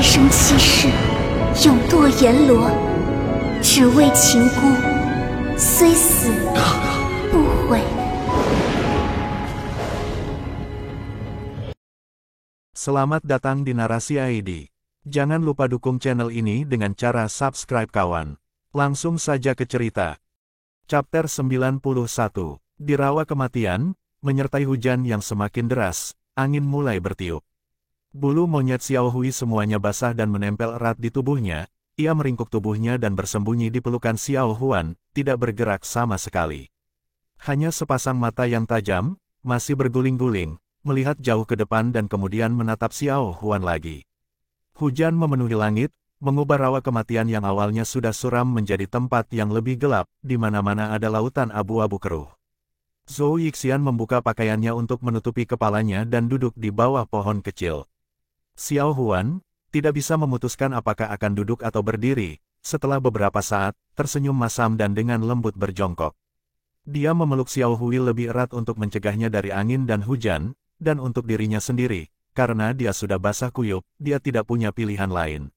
生七世，永堕阎罗，只为情孤，虽死不悔。Selamat datang di Narasi ID. Jangan lupa dukung channel ini dengan cara subscribe kawan. Langsung saja ke cerita. Chapter 91. Di rawa kematian, menyertai hujan yang semakin deras, angin mulai bertiup. Bulu monyet Xiao Hui semuanya basah dan menempel erat di tubuhnya. Ia meringkuk tubuhnya dan bersembunyi di pelukan Xiao Huan, tidak bergerak sama sekali. Hanya sepasang mata yang tajam, masih berguling-guling, melihat jauh ke depan dan kemudian menatap Xiao Huan lagi. Hujan memenuhi langit, mengubah rawa kematian yang awalnya sudah suram menjadi tempat yang lebih gelap, di mana-mana ada lautan abu-abu keruh. Zhou Yixian membuka pakaiannya untuk menutupi kepalanya dan duduk di bawah pohon kecil. Xiao Huan tidak bisa memutuskan apakah akan duduk atau berdiri. Setelah beberapa saat, tersenyum masam dan dengan lembut berjongkok. Dia memeluk Xiao Hui lebih erat untuk mencegahnya dari angin dan hujan, dan untuk dirinya sendiri, karena dia sudah basah kuyup, dia tidak punya pilihan lain.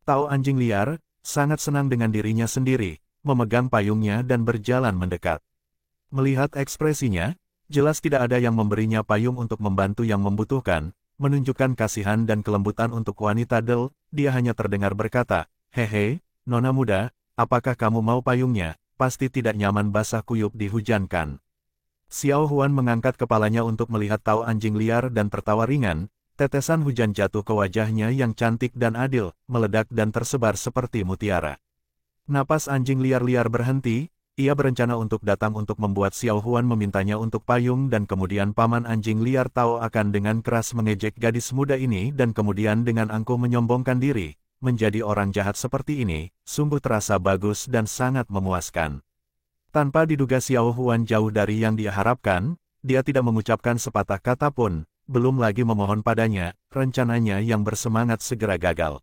Tao anjing liar, sangat senang dengan dirinya sendiri, memegang payungnya dan berjalan mendekat. Melihat ekspresinya, jelas tidak ada yang memberinya payung untuk membantu yang membutuhkan, menunjukkan kasihan dan kelembutan untuk wanita Del, dia hanya terdengar berkata, "Hehe, nona muda, apakah kamu mau payungnya? Pasti tidak nyaman basah kuyup di hujan kan?" Xiao Huan mengangkat kepalanya untuk melihat Tao anjing liar dan tertawa ringan, tetesan hujan jatuh ke wajahnya yang cantik dan adil, meledak dan tersebar seperti mutiara. Napas anjing liar-liar berhenti, ia berencana untuk datang untuk membuat Xiao Huan memintanya untuk payung dan kemudian paman anjing liar Tao akan dengan keras mengejek gadis muda ini dan kemudian dengan angkuh menyombongkan diri, menjadi orang jahat seperti ini, sungguh terasa bagus dan sangat memuaskan. Tanpa diduga Xiao Huan jauh dari yang dia harapkan, dia tidak mengucapkan sepatah kata pun, belum lagi memohon padanya, rencananya yang bersemangat segera gagal.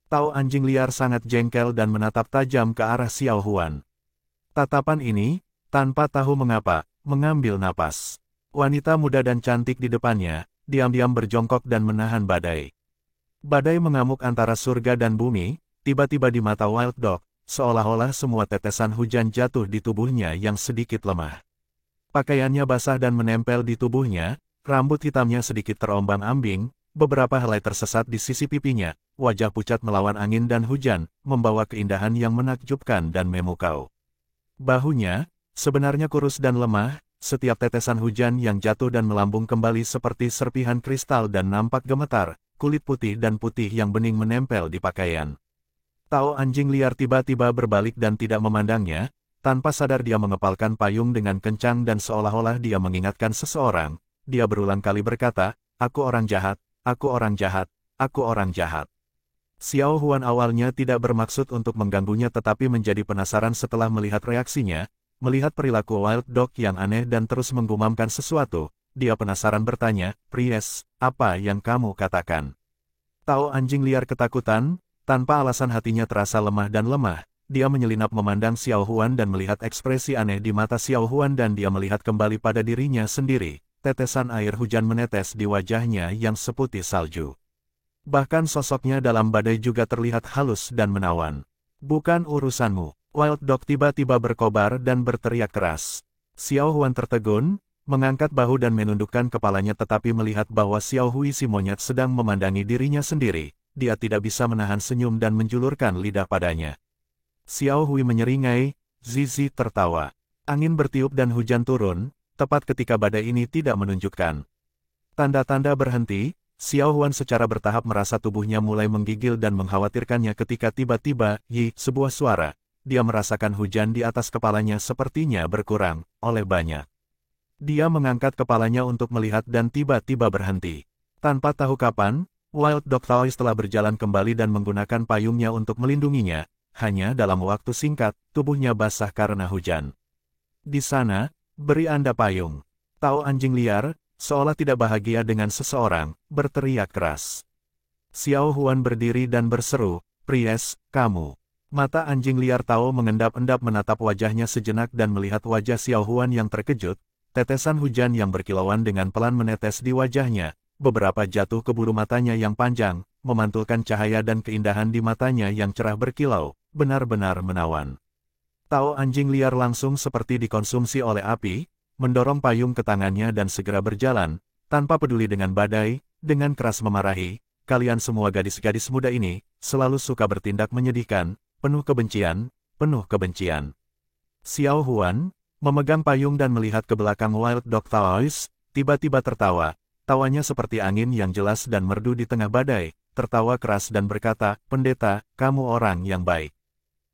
Tao anjing liar sangat jengkel dan menatap tajam ke arah Xiao Huan. Tatapan ini, tanpa tahu mengapa, mengambil napas. Wanita muda dan cantik di depannya, diam-diam berjongkok dan menahan badai. Badai mengamuk antara surga dan bumi, tiba-tiba di mata Wild Dog, seolah-olah semua tetesan hujan jatuh di tubuhnya yang sedikit lemah. Pakaiannya basah dan menempel di tubuhnya, rambut hitamnya sedikit terombang-ambing, beberapa helai tersesat di sisi pipinya, wajah pucat melawan angin dan hujan, membawa keindahan yang menakjubkan dan memukau. Bahunya, sebenarnya kurus dan lemah, setiap tetesan hujan yang jatuh dan melambung kembali seperti serpihan kristal dan nampak gemetar, kulit putih dan putih yang bening menempel di pakaian. Tao anjing liar tiba-tiba berbalik dan tidak memandangnya, tanpa sadar dia mengepalkan payung dengan kencang dan seolah-olah dia mengingatkan seseorang. Dia berulang kali berkata, "Aku orang jahat, aku orang jahat, aku orang jahat." Xiao Huan awalnya tidak bermaksud untuk mengganggunya tetapi menjadi penasaran setelah melihat reaksinya, melihat perilaku Wild Dog yang aneh dan terus menggumamkan sesuatu. Dia penasaran bertanya, "Pries, apa yang kamu katakan?" Tao anjing liar ketakutan. Tanpa alasan hatinya terasa lemah dan lemah, dia menyelinap memandang Xiao Huan dan melihat ekspresi aneh di mata Xiao Huan dan dia melihat kembali pada dirinya sendiri, tetesan air hujan menetes di wajahnya yang seputih salju. Bahkan sosoknya dalam badai juga terlihat halus dan menawan. "Bukan urusanmu." Wild Dog tiba-tiba berkobar dan berteriak keras. Xiao Huan tertegun, mengangkat bahu dan menundukkan kepalanya tetapi melihat bahwa Xiao Hui si monyet sedang memandangi dirinya sendiri. Dia tidak bisa menahan senyum dan menjulurkan lidah padanya. Xiao Hui menyeringai, Zizi tertawa. Angin bertiup dan hujan turun, tepat ketika badai ini tidak menunjukkan tanda-tanda berhenti. Xiao Huan secara bertahap merasa tubuhnya mulai menggigil dan mengkhawatirkannya ketika tiba-tiba, sebuah suara. Dia merasakan hujan di atas kepalanya sepertinya berkurang, oleh banyak. Dia mengangkat kepalanya untuk melihat dan tiba-tiba berhenti. Tanpa tahu kapan, Wild Dog Taois telah berjalan kembali dan menggunakan payungnya untuk melindunginya, hanya dalam waktu singkat, tubuhnya basah karena hujan. "Di sana, beri Anda payung." Tao anjing liar, seolah tidak bahagia dengan seseorang, berteriak keras. Xiao Huan berdiri dan berseru, "Pries, kamu." Mata anjing liar Tao mengendap-endap menatap wajahnya sejenak dan melihat wajah Xiao Huan yang terkejut, tetesan hujan yang berkilauan dengan pelan menetes di wajahnya. Beberapa jatuh ke bulu matanya yang panjang, memantulkan cahaya dan keindahan di matanya yang cerah berkilau, benar-benar menawan. Tao anjing liar langsung seperti dikonsumsi oleh api, mendorong payung ke tangannya dan segera berjalan, tanpa peduli dengan badai, dengan keras memarahi, kalian semua gadis-gadis muda ini, selalu suka bertindak menyedihkan, penuh kebencian, penuh kebencian. Xiao Huan, memegang payung dan melihat ke belakang Wild Dog Taoist, tiba-tiba tertawa, tawanya seperti angin yang jelas dan merdu di tengah badai, tertawa keras dan berkata, pendeta, kamu orang yang baik.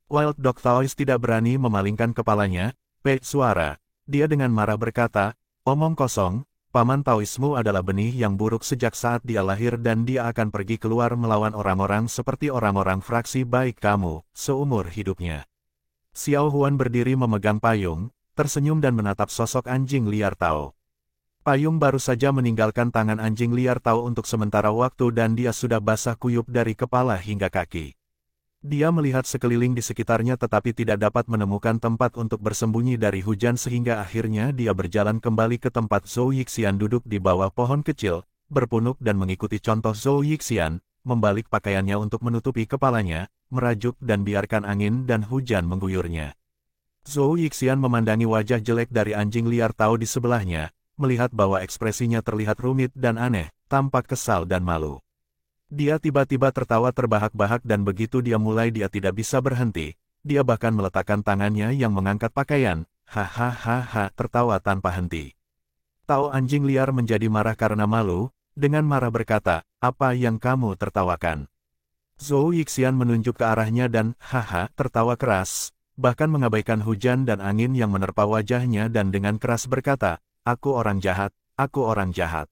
Wild Dog Taoist tidak berani memalingkan kepalanya, pek suara, dia dengan marah berkata, omong kosong, paman Taoismu adalah benih yang buruk sejak saat dia lahir dan dia akan pergi keluar melawan orang-orang seperti orang-orang fraksi baik kamu, seumur hidupnya. Xiao Huan berdiri memegang payung, tersenyum dan menatap sosok anjing liar Tao. Payung baru saja meninggalkan tangan anjing liar Tao untuk sementara waktu dan dia sudah basah kuyup dari kepala hingga kaki. Dia melihat sekeliling di sekitarnya tetapi tidak dapat menemukan tempat untuk bersembunyi dari hujan sehingga akhirnya dia berjalan kembali ke tempat Zhou Yixian duduk di bawah pohon kecil, berpunuk dan mengikuti contoh Zhou Yixian, membalik pakaiannya untuk menutupi kepalanya, merajuk dan biarkan angin dan hujan mengguyurnya. Zhou Yixian memandangi wajah jelek dari anjing liar Tao di sebelahnya, melihat bahwa ekspresinya terlihat rumit dan aneh, tampak kesal dan malu. Dia tiba-tiba tertawa terbahak-bahak dan begitu dia tidak bisa berhenti, dia bahkan meletakkan tangannya yang mengangkat pakaian, hahaha tertawa tanpa henti. Tao anjing liar menjadi marah karena malu, dengan marah berkata, apa yang kamu tertawakan? Zhou Yixian menunjuk ke arahnya dan, haha tertawa keras, bahkan mengabaikan hujan dan angin yang menerpa wajahnya dan dengan keras berkata, aku orang jahat, aku orang jahat.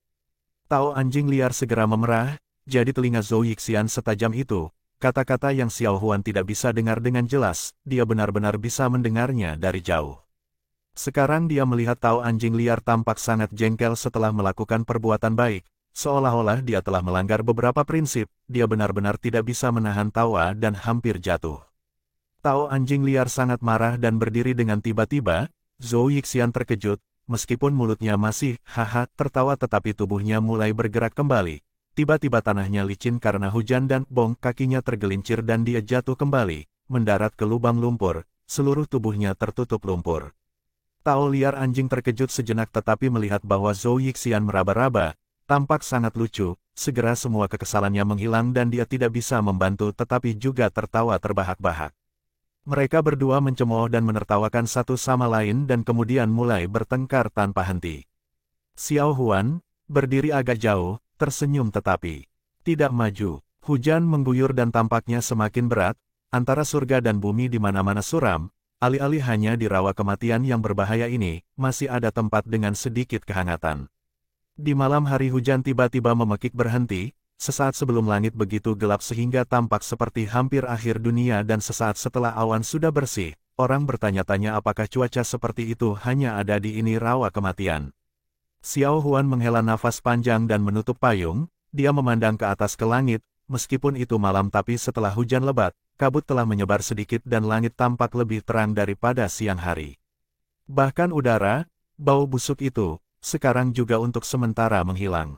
Tao anjing liar segera memerah, jadi telinga Zhou Yixian setajam itu, kata-kata yang Xiao Huan tidak bisa dengar dengan jelas, dia benar-benar bisa mendengarnya dari jauh. Sekarang dia melihat Tao anjing liar tampak sangat jengkel setelah melakukan perbuatan baik, seolah-olah dia telah melanggar beberapa prinsip, dia benar-benar tidak bisa menahan tawa dan hampir jatuh. Tao anjing liar sangat marah dan berdiri dengan tiba-tiba, Zhou Yixian terkejut, meskipun mulutnya masih, haha, tertawa tetapi tubuhnya mulai bergerak kembali. Tiba-tiba tanahnya licin karena hujan dan bong kakinya tergelincir dan dia jatuh kembali, mendarat ke lubang lumpur, seluruh tubuhnya tertutup lumpur. Tao liar anjing terkejut sejenak tetapi melihat bahwa Zhou Yixian meraba-raba, tampak sangat lucu, segera semua kekesalannya menghilang dan dia tidak bisa membantu tetapi juga tertawa terbahak-bahak. Mereka berdua mencemooh dan menertawakan satu sama lain dan kemudian mulai bertengkar tanpa henti. Xiao Huan, berdiri agak jauh, tersenyum tetapi tidak maju. Hujan mengguyur dan tampaknya semakin berat, antara surga dan bumi di mana-mana suram, alih-alih hanya di rawa kematian yang berbahaya ini, masih ada tempat dengan sedikit kehangatan. Di malam hari hujan tiba-tiba memekik berhenti, sesaat sebelum langit begitu gelap sehingga tampak seperti hampir akhir dunia dan sesaat setelah awan sudah bersih, orang bertanya-tanya apakah cuaca seperti itu hanya ada di ini rawa kematian. Xiao Huan menghela nafas panjang dan menutup payung, dia memandang ke atas ke langit, meskipun itu malam tapi setelah hujan lebat, kabut telah menyebar sedikit dan langit tampak lebih terang daripada siang hari. Bahkan udara, bau busuk itu, sekarang juga untuk sementara menghilang.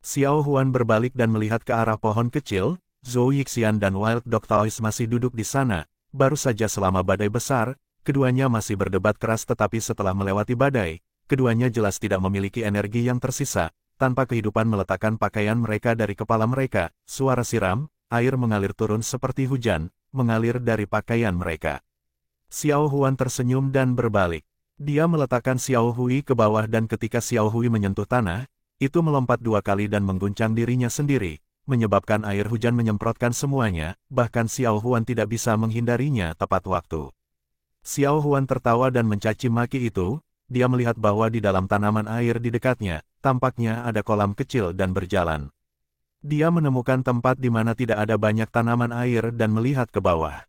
Xiao Huan berbalik dan melihat ke arah pohon kecil, Zhou Yixian dan Wild Dog Taoist masih duduk di sana, baru saja selama badai besar, keduanya masih berdebat keras tetapi setelah melewati badai, keduanya jelas tidak memiliki energi yang tersisa, tanpa kehidupan meletakkan pakaian mereka dari kepala mereka, suara siram, air mengalir turun seperti hujan, mengalir dari pakaian mereka. Xiao Huan tersenyum dan berbalik. Dia meletakkan Xiao Hui ke bawah dan ketika Xiao Hui menyentuh tanah, itu melompat 2 kali dan mengguncang dirinya sendiri, menyebabkan air hujan menyemprotkan semuanya, bahkan Xiao Huan tidak bisa menghindarinya tepat waktu. Xiao Huan tertawa dan mencaci maki itu. Dia melihat bahwa di dalam tanaman air di dekatnya, tampaknya ada kolam kecil dan berjalan. Dia menemukan tempat di mana tidak ada banyak tanaman air dan melihat ke bawah.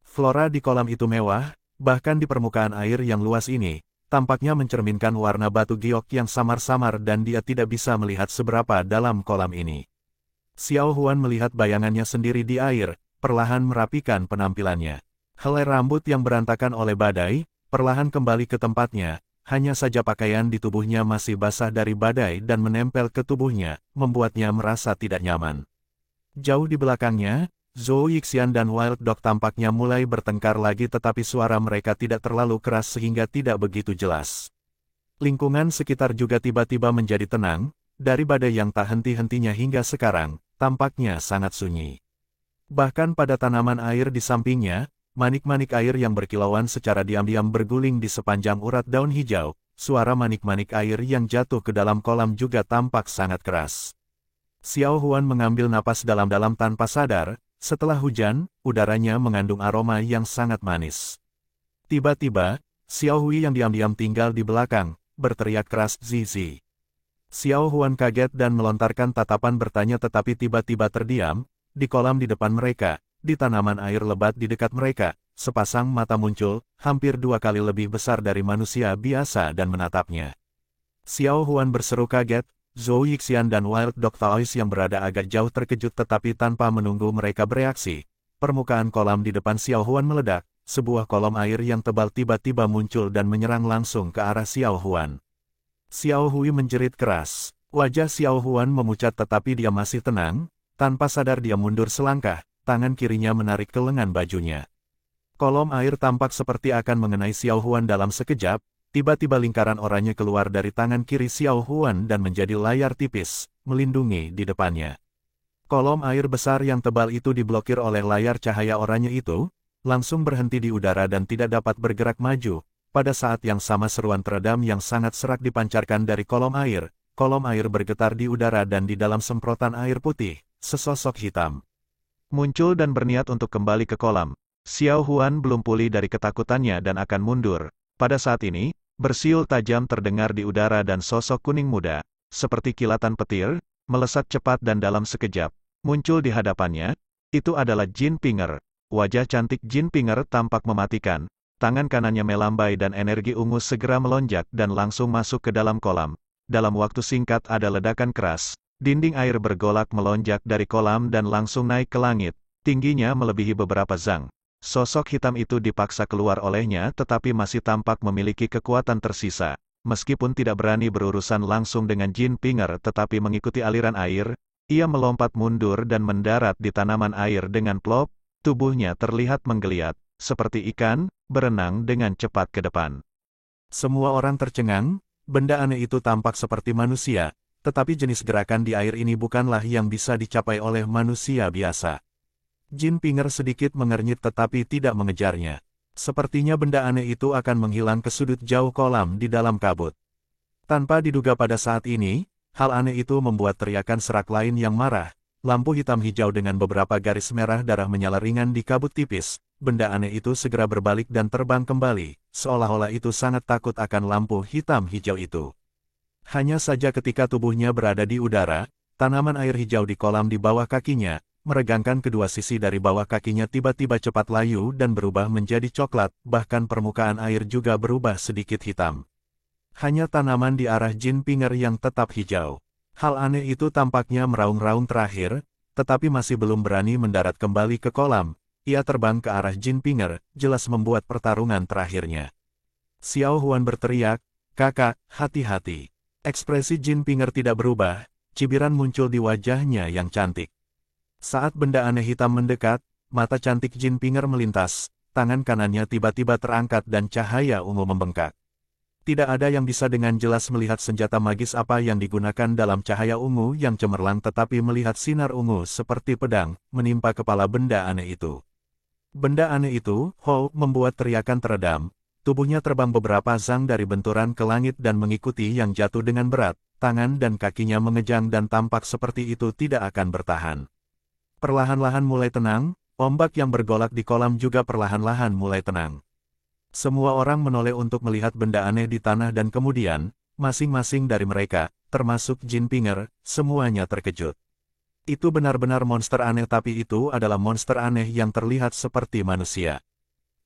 Flora di kolam itu mewah, bahkan di permukaan air yang luas ini, tampaknya mencerminkan warna batu giok yang samar-samar dan dia tidak bisa melihat seberapa dalam kolam ini. Xiao Huan melihat bayangannya sendiri di air, perlahan merapikan penampilannya. Helai rambut yang berantakan oleh badai, perlahan kembali ke tempatnya, hanya saja pakaian di tubuhnya masih basah dari badai dan menempel ke tubuhnya, membuatnya merasa tidak nyaman. Jauh di belakangnya, Zhou Yixian dan Wild Dog tampaknya mulai bertengkar lagi tetapi suara mereka tidak terlalu keras sehingga tidak begitu jelas. Lingkungan sekitar juga tiba-tiba menjadi tenang, dari badai yang tak henti-hentinya hingga sekarang, tampaknya sangat sunyi. Bahkan pada tanaman air di sampingnya, manik-manik air yang berkilauan secara diam-diam berguling di sepanjang urat daun hijau, suara manik-manik air yang jatuh ke dalam kolam juga tampak sangat keras. Xiao Huan mengambil napas dalam-dalam tanpa sadar, setelah hujan, udaranya mengandung aroma yang sangat manis. Tiba-tiba, Xiao Hui yang diam-diam tinggal di belakang, berteriak keras Zizi. Xiao Huan kaget dan melontarkan tatapan bertanya tetapi tiba-tiba terdiam, di kolam di depan mereka, di tanaman air lebat di dekat mereka, sepasang mata muncul, hampir 2 kali lebih besar dari manusia biasa dan menatapnya. Xiao Huan berseru kaget, Zhou Yixian dan Wild Dog Taois yang berada agak jauh terkejut tetapi tanpa menunggu mereka bereaksi. Permukaan kolam di depan Xiao Huan meledak, sebuah kolom air yang tebal tiba-tiba muncul dan menyerang langsung ke arah Xiao Huan. Xiao Hui menjerit keras. Wajah Xiao Huan memucat tetapi dia masih tenang, tanpa sadar dia mundur selangkah, tangan kirinya menarik ke lengan bajunya. Kolom air tampak seperti akan mengenai Xiao Huan dalam sekejap, tiba-tiba lingkaran oranye keluar dari tangan kiri Xiao Huan dan menjadi layar tipis, melindungi di depannya. Kolom air besar yang tebal itu diblokir oleh layar cahaya oranye itu, langsung berhenti di udara dan tidak dapat bergerak maju. Pada saat yang sama seruan teredam yang sangat serak dipancarkan dari kolom air bergetar di udara dan di dalam semprotan air putih, sesosok hitam muncul dan berniat untuk kembali ke kolam. Xiao Huan belum pulih dari ketakutannya dan akan mundur. Pada saat ini, bersiul tajam terdengar di udara dan sosok kuning muda, seperti kilatan petir, melesat cepat dan dalam sekejap, muncul di hadapannya. Itu adalah Jin Pinger. Wajah cantik Jin Pinger tampak mematikan. Tangan kanannya melambai dan energi ungu segera melonjak dan langsung masuk ke dalam kolam. Dalam waktu singkat ada ledakan keras, dinding air bergolak melonjak dari kolam dan langsung naik ke langit, tingginya melebihi beberapa zang. Sosok hitam itu dipaksa keluar olehnya tetapi masih tampak memiliki kekuatan tersisa. Meskipun tidak berani berurusan langsung dengan Jin Pinger tetapi mengikuti aliran air, ia melompat mundur dan mendarat di tanaman air dengan plop, tubuhnya terlihat menggeliat, seperti ikan, berenang dengan cepat ke depan. Semua orang tercengang, benda aneh itu tampak seperti manusia, tetapi jenis gerakan di air ini bukanlah yang bisa dicapai oleh manusia biasa. Jin Pinger sedikit mengernyit tetapi tidak mengejarnya. Sepertinya benda aneh itu akan menghilang ke sudut jauh kolam di dalam kabut. Tanpa diduga pada saat ini, hal aneh itu membuat teriakan serak lain yang marah. Lampu hitam hijau dengan beberapa garis merah darah menyala ringan di kabut tipis. Benda aneh itu segera berbalik dan terbang kembali, seolah-olah itu sangat takut akan lampu hitam hijau itu. Hanya saja ketika tubuhnya berada di udara, tanaman air hijau di kolam di bawah kakinya, meregangkan kedua sisi dari bawah kakinya tiba-tiba cepat layu dan berubah menjadi coklat, bahkan permukaan air juga berubah sedikit hitam. Hanya tanaman di arah Jin Pinger yang tetap hijau. Hal aneh itu tampaknya meraung-raung terakhir, tetapi masih belum berani mendarat kembali ke kolam. Ia terbang ke arah Jin Pinger, jelas membuat pertarungan terakhirnya. Xiao Huan berteriak, "Kakak, hati-hati." Ekspresi Jin Pinger tidak berubah, cibiran muncul di wajahnya yang cantik. Saat benda aneh hitam mendekat, mata cantik Jin Pinger melintas, tangan kanannya tiba-tiba terangkat dan cahaya ungu membengkak. Tidak ada yang bisa dengan jelas melihat senjata magis apa yang digunakan dalam cahaya ungu yang cemerlang tetapi melihat sinar ungu seperti pedang, menimpa kepala benda aneh itu. Benda aneh itu, membuat teriakan teredam, tubuhnya terbang beberapa zang dari benturan ke langit dan mengikuti yang jatuh dengan berat, tangan dan kakinya mengejang dan tampak seperti itu tidak akan bertahan. Perlahan-lahan mulai tenang, ombak yang bergolak di kolam juga perlahan-lahan mulai tenang. Semua orang menoleh untuk melihat benda aneh di tanah dan kemudian, masing-masing dari mereka, termasuk Jin Pinger, semuanya terkejut. Itu benar-benar monster aneh tapi itu adalah monster aneh yang terlihat seperti manusia.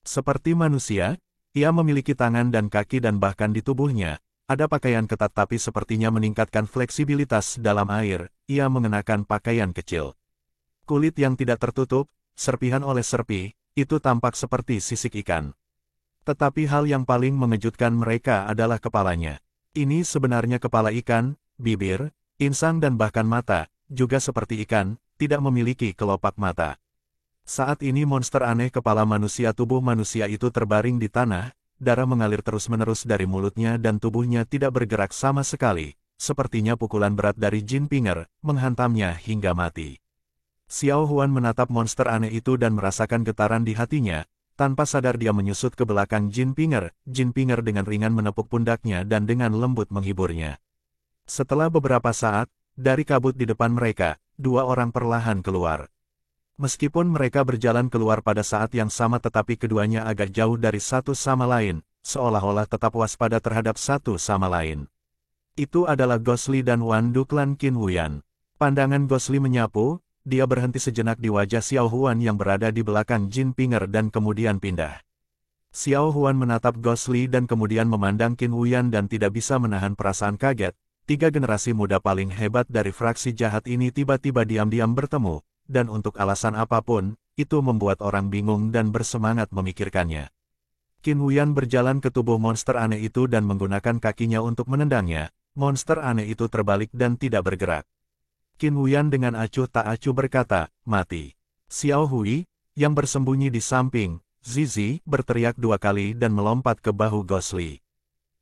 Seperti manusia, ia memiliki tangan dan kaki dan bahkan di tubuhnya, ada pakaian ketat tapi sepertinya meningkatkan fleksibilitas dalam air, ia mengenakan pakaian kecil. Kulit yang tidak tertutup, serpihan oleh serpi, itu tampak seperti sisik ikan. Tetapi hal yang paling mengejutkan mereka adalah kepalanya. Ini sebenarnya kepala ikan, bibir, insang dan bahkan mata, juga seperti ikan, tidak memiliki kelopak mata. Saat ini monster aneh kepala manusia tubuh manusia itu terbaring di tanah, darah mengalir terus-menerus dari mulutnya dan tubuhnya tidak bergerak sama sekali, sepertinya pukulan berat dari Jin Pinger, menghantamnya hingga mati. Xiao Huan menatap monster aneh itu dan merasakan getaran di hatinya, tanpa sadar dia menyusut ke belakang Jin Pinger dengan ringan menepuk pundaknya dan dengan lembut menghiburnya. Setelah beberapa saat, dari kabut di depan mereka, dua orang perlahan keluar. Meskipun mereka berjalan keluar pada saat yang sama tetapi keduanya agak jauh dari satu sama lain, seolah-olah tetap waspada terhadap satu sama lain. Itu adalah Gosli dan Wan Duklan Qin Huyan. Pandangan Gosli menyapu, dia berhenti sejenak di wajah Xiao Huan yang berada di belakang Jin Pinger dan kemudian pindah. Xiao Huan menatap Gosli dan kemudian memandang Qin Huyan dan tidak bisa menahan perasaan kaget. Tiga generasi muda paling hebat dari fraksi jahat ini tiba-tiba diam-diam bertemu. Dan untuk alasan apapun, itu membuat orang bingung dan bersemangat memikirkannya. Qin Huyan berjalan ke tubuh monster aneh itu dan menggunakan kakinya untuk menendangnya. Monster aneh itu terbalik dan tidak bergerak. Qin Huyan dengan acuh tak acuh berkata, "Mati." Xiao Hui, yang bersembunyi di samping Zizi, berteriak dua kali dan melompat ke bahu Gosli.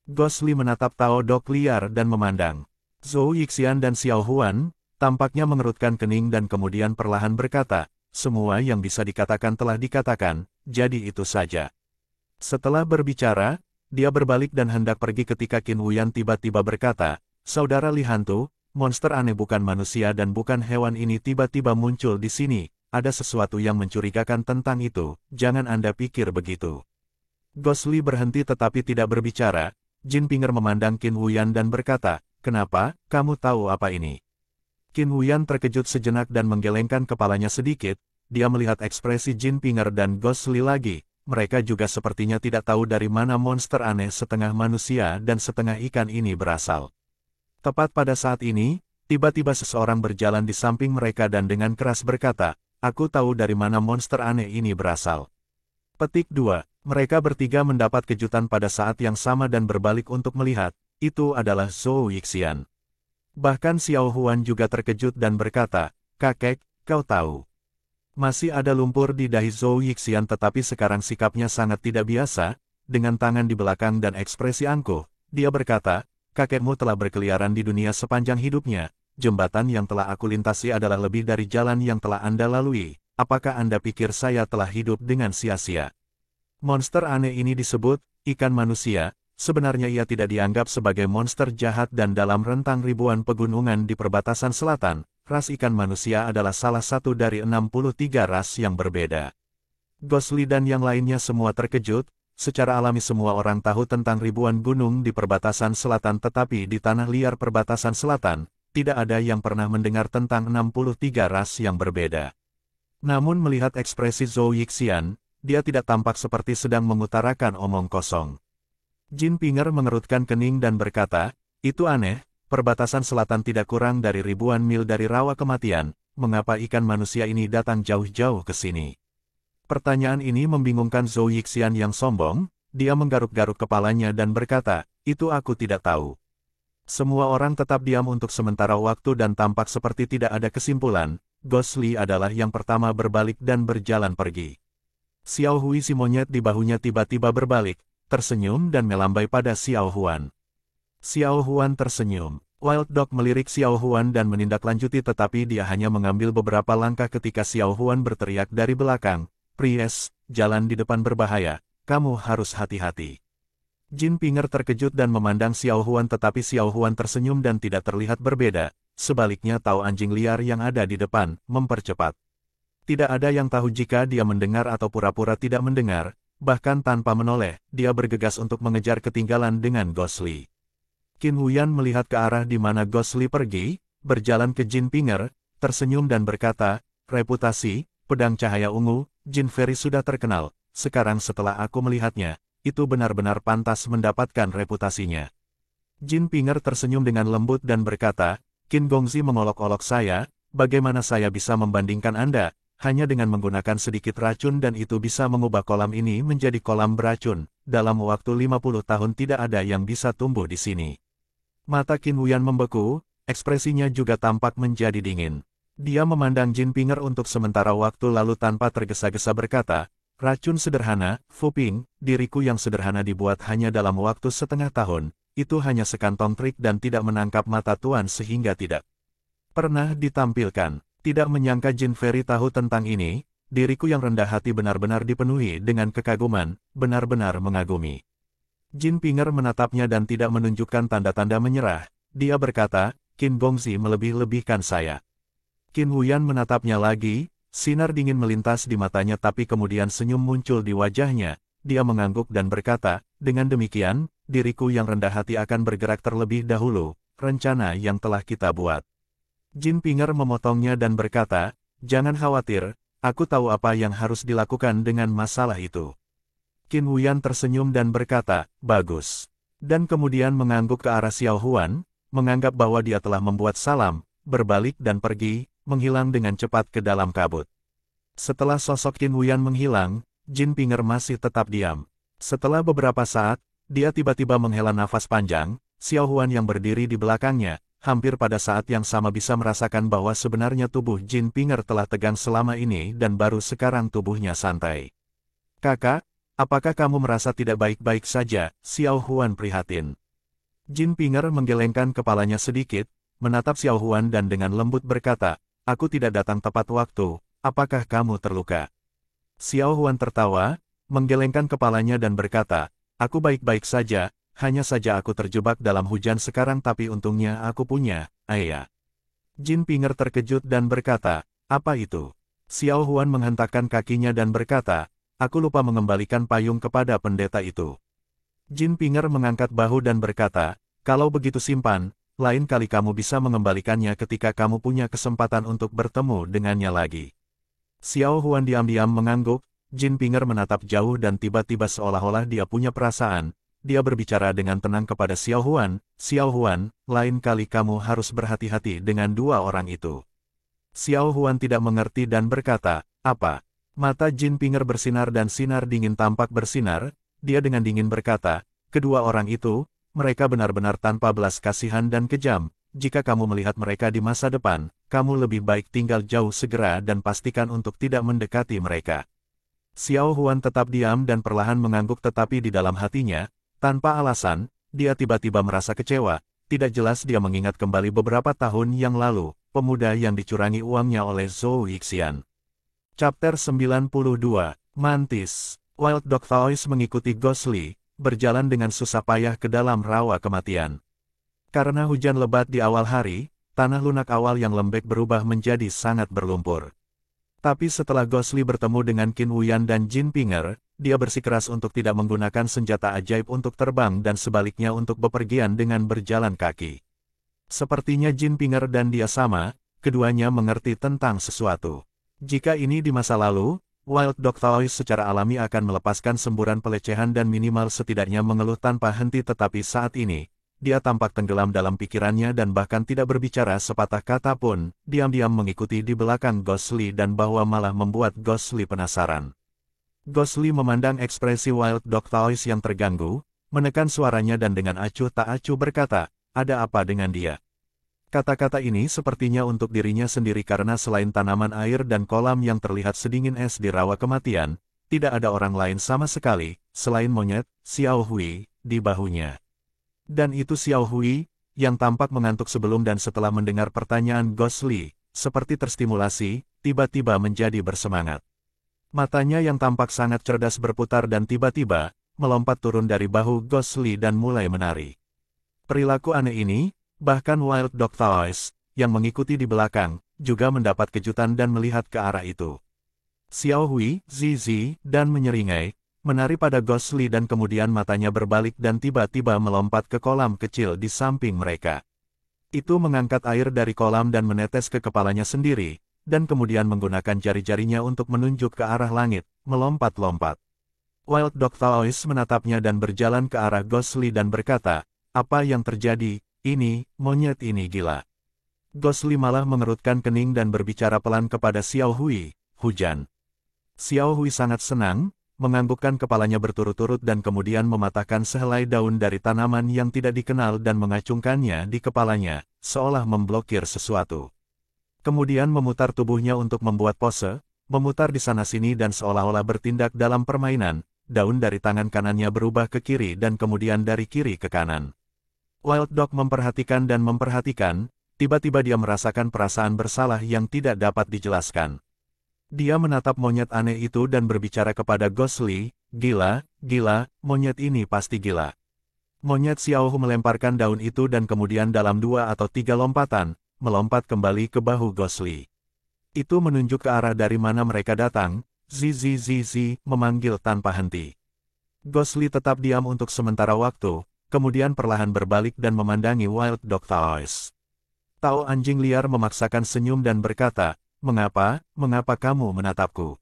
Gosli menatap Tao Dok liar dan memandang. Zhou Yixian dan Xiao Huan tampaknya mengerutkan kening dan kemudian perlahan berkata, "Semua yang bisa dikatakan telah dikatakan, jadi itu saja." Setelah berbicara, dia berbalik dan hendak pergi ketika Qin Huyan tiba-tiba berkata, "Saudara Li Hantu, monster aneh bukan manusia dan bukan hewan ini tiba-tiba muncul di sini, ada sesuatu yang mencurigakan tentang itu, jangan Anda pikir begitu." Gosli berhenti tetapi tidak berbicara. Jin Pinger memandang Qin Huyan dan berkata, "Kenapa, kamu tahu apa ini?" Qin Huyan terkejut sejenak dan menggelengkan kepalanya sedikit, dia melihat ekspresi Jin Pinger dan Gosli lagi, mereka juga sepertinya tidak tahu dari mana monster aneh setengah manusia dan setengah ikan ini berasal. Tepat pada saat ini, tiba-tiba seseorang berjalan di samping mereka dan dengan keras berkata, "Aku tahu dari mana monster aneh ini berasal." Petik 2. Mereka bertiga mendapat kejutan pada saat yang sama dan berbalik untuk melihat, itu adalah Zhou Yixian. Bahkan Xiao Huan juga terkejut dan berkata, "Kakek, kau tahu." Masih ada lumpur di dahi Zhou Yixian tetapi sekarang sikapnya sangat tidak biasa, dengan tangan di belakang dan ekspresi angkuh, dia berkata, "Kakekmu telah berkeliaran di dunia sepanjang hidupnya, jembatan yang telah aku lintasi adalah lebih dari jalan yang telah Anda lalui, apakah Anda pikir saya telah hidup dengan sia-sia?" Monster aneh ini disebut ikan manusia. Sebenarnya ia tidak dianggap sebagai monster jahat dan dalam rentang ribuan pegunungan di perbatasan selatan, ras ikan manusia adalah salah satu dari 63 ras yang berbeda. Gosli dan yang lainnya semua terkejut, secara alami semua orang tahu tentang ribuan gunung di perbatasan selatan tetapi di tanah liar perbatasan selatan, tidak ada yang pernah mendengar tentang 63 ras yang berbeda. Namun melihat ekspresi Zhou Yixian, dia tidak tampak seperti sedang mengutarakan omong kosong. Jin Pinger mengerutkan kening dan berkata, "Itu aneh, perbatasan selatan tidak kurang dari ribuan mil dari rawa kematian, mengapa ikan manusia ini datang jauh-jauh ke sini?" Pertanyaan ini membingungkan Zhou Yixian yang sombong, dia menggaruk-garuk kepalanya dan berkata, "Itu aku tidak tahu." Semua orang tetap diam untuk sementara waktu dan tampak seperti tidak ada kesimpulan. Gosli adalah yang pertama berbalik dan berjalan pergi. Xiao Hui si monyet di bahunya tiba-tiba berbalik, tersenyum dan melambai pada Xiao Huan. Xiao Huan tersenyum. Wild Dog melirik Xiao Huan dan menindaklanjuti tetapi dia hanya mengambil beberapa langkah ketika Xiao Huan berteriak dari belakang, "Pries, jalan di depan berbahaya, kamu harus hati-hati." Jin Pinger terkejut dan memandang Xiao Huan tetapi Xiao Huan tersenyum dan tidak terlihat berbeda, sebaliknya tahu anjing liar yang ada di depan, mempercepat. Tidak ada yang tahu jika dia mendengar atau pura-pura tidak mendengar. Bahkan tanpa menoleh, dia bergegas untuk mengejar ketinggalan dengan Gosli. Qin Huyan melihat ke arah di mana Gosli pergi, berjalan ke Jin Pinger, tersenyum dan berkata, "Reputasi, pedang cahaya ungu, Jin Feri sudah terkenal, sekarang setelah aku melihatnya, itu benar-benar pantas mendapatkan reputasinya." Jin Pinger tersenyum dengan lembut dan berkata, "Qin Gongzi mengolok-olok saya, bagaimana saya bisa membandingkan Anda? Hanya dengan menggunakan sedikit racun dan itu bisa mengubah kolam ini menjadi kolam beracun. Dalam waktu 50 tahun tidak ada yang bisa tumbuh di sini." Mata Qin Huyan membeku, ekspresinya juga tampak menjadi dingin. Dia memandang Jin Pinger untuk sementara waktu lalu tanpa tergesa-gesa berkata, "Racun sederhana, Fu Ping, diriku yang sederhana dibuat hanya dalam waktu setengah tahun, itu hanya sekantong trik dan tidak menangkap mata Tuan sehingga tidak pernah ditampilkan." Tidak menyangka Jin Feri tahu tentang ini, diriku yang rendah hati benar-benar dipenuhi dengan kekaguman, benar-benar mengagumi. Jin Pinger menatapnya dan tidak menunjukkan tanda-tanda menyerah. Dia berkata, "Qin Gongzi melebih-lebihkan saya." Qin Huyan menatapnya lagi, sinar dingin melintas di matanya tapi kemudian senyum muncul di wajahnya. Dia mengangguk dan berkata, "Dengan demikian, diriku yang rendah hati akan bergerak terlebih dahulu, rencana yang telah kita buat." Jin Pinger memotongnya dan berkata, "Jangan khawatir, aku tahu apa yang harus dilakukan dengan masalah itu." Qin Huyan tersenyum dan berkata, "Bagus." Dan kemudian mengangguk ke arah Xiao Huan, menganggap bahwa dia telah membuat salam, berbalik dan pergi, menghilang dengan cepat ke dalam kabut. Setelah sosok Qin Huyan menghilang, Jin Pinger masih tetap diam. Setelah beberapa saat, dia tiba-tiba menghela nafas panjang. Xiao Huan yang berdiri di belakangnya, hampir pada saat yang sama bisa merasakan bahwa sebenarnya tubuh Jin Pinger telah tegang selama ini dan baru sekarang tubuhnya santai. "Kakak, apakah kamu merasa tidak baik-baik saja?" Xiao Huan prihatin. Jin Pinger menggelengkan kepalanya sedikit, menatap Xiao Huan dan dengan lembut berkata, "Aku tidak datang tepat waktu, apakah kamu terluka?" Xiao Huan tertawa, menggelengkan kepalanya dan berkata, "Aku baik-baik saja. Hanya saja aku terjebak dalam hujan sekarang tapi untungnya aku punya ayah." Jin Pinger terkejut dan berkata, "Apa itu?" Xiao Huan menghentakkan kakinya dan berkata, "Aku lupa mengembalikan payung kepada pendeta itu." Jin Pinger mengangkat bahu dan berkata, "Kalau begitu simpan, lain kali kamu bisa mengembalikannya ketika kamu punya kesempatan untuk bertemu dengannya lagi." Xiao Huan diam-diam mengangguk, Jin Pinger menatap jauh dan tiba-tiba seolah-olah dia punya perasaan. Dia berbicara dengan tenang kepada Xiao Huan, "Xiao Huan, lain kali kamu harus berhati-hati dengan dua orang itu." Xiao Huan tidak mengerti dan berkata, "Apa?" Mata Jin Pinger bersinar dan sinar dingin tampak bersinar, dia dengan dingin berkata, "Kedua orang itu, mereka benar-benar tanpa belas kasihan dan kejam. Jika kamu melihat mereka di masa depan, kamu lebih baik tinggal jauh segera dan pastikan untuk tidak mendekati mereka." Xiao Huan tetap diam dan perlahan mengangguk tetapi di dalam hatinya, tanpa alasan, dia tiba-tiba merasa kecewa. Tidak jelas dia mengingat kembali beberapa tahun yang lalu, pemuda yang dicurangi uangnya oleh Zhou Yixian. Chapter 92, Mantis. Wild Dog Toys mengikuti Ghostly, berjalan dengan susah payah ke dalam rawa kematian. Karena hujan lebat di awal hari, tanah lunak awal yang lembek berubah menjadi sangat berlumpur. Tapi setelah Ghostly bertemu dengan Qin Huyan dan Jin Pinger, dia bersikeras untuk tidak menggunakan senjata ajaib untuk terbang dan sebaliknya untuk bepergian dengan berjalan kaki. Sepertinya Jin Pinger dan dia sama, keduanya mengerti tentang sesuatu. Jika ini di masa lalu, Wild Dog Toys secara alami akan melepaskan semburan pelecehan dan minimal setidaknya mengeluh tanpa henti tetapi saat ini, dia tampak tenggelam dalam pikirannya dan bahkan tidak berbicara sepatah kata pun, diam-diam mengikuti di belakang Ghostly dan bahwa malah membuat Ghostly penasaran. Ghostly memandang ekspresi Wild Dog Toys yang terganggu, menekan suaranya dan dengan acuh tak acuh berkata, "Ada apa dengan dia?" Kata-kata ini sepertinya untuk dirinya sendiri karena selain tanaman air dan kolam yang terlihat sedingin es di rawa kematian, tidak ada orang lain sama sekali, selain monyet, Xiao Hui, di bahunya. Dan itu Xiao Hui, yang tampak mengantuk sebelum dan setelah mendengar pertanyaan Ghostly, seperti terstimulasi, tiba-tiba menjadi bersemangat. Matanya yang tampak sangat cerdas berputar dan tiba-tiba, melompat turun dari bahu Ghostly dan mulai menari. Perilaku aneh ini, bahkan Wild Dog Toys, yang mengikuti di belakang, juga mendapat kejutan dan melihat ke arah itu. Xiao Hui, Zizi, dan menyeringai, menari pada Ghostly dan kemudian matanya berbalik dan tiba-tiba melompat ke kolam kecil di samping mereka. Itu mengangkat air dari kolam dan menetes ke kepalanya sendiri, dan kemudian menggunakan jari-jarinya untuk menunjuk ke arah langit, melompat-lompat. Wild Dog Toys menatapnya dan berjalan ke arah Ghostly dan berkata, "Apa yang terjadi? Ini, monyet ini gila." Ghostly malah mengerutkan kening dan berbicara pelan kepada Xiao Hui, "Hujan." Xiao Hui sangat senang, menganggukkan kepalanya berturut-turut dan kemudian mematahkan sehelai daun dari tanaman yang tidak dikenal dan mengacungkannya di kepalanya, seolah memblokir sesuatu. Kemudian memutar tubuhnya untuk membuat pose, memutar di sana-sini dan seolah-olah bertindak dalam permainan. Daun dari tangan kanannya berubah ke kiri dan kemudian dari kiri ke kanan. Wild Dog memperhatikan dan memperhatikan, tiba-tiba dia merasakan perasaan bersalah yang tidak dapat dijelaskan. Dia menatap monyet aneh itu dan berbicara kepada Ghostly, "Gila, gila, monyet ini pasti gila." Monyet Xiaohu melemparkan daun itu dan kemudian dalam 2 atau 3 lompatan, melompat kembali ke bahu Ghostly. Itu menunjuk ke arah dari mana mereka datang. Zi, memanggil tanpa henti. Ghostly tetap diam untuk sementara waktu, kemudian perlahan berbalik dan memandangi Wild Dog Taois. Tao anjing liar memaksakan senyum dan berkata, mengapa kamu menatapku?"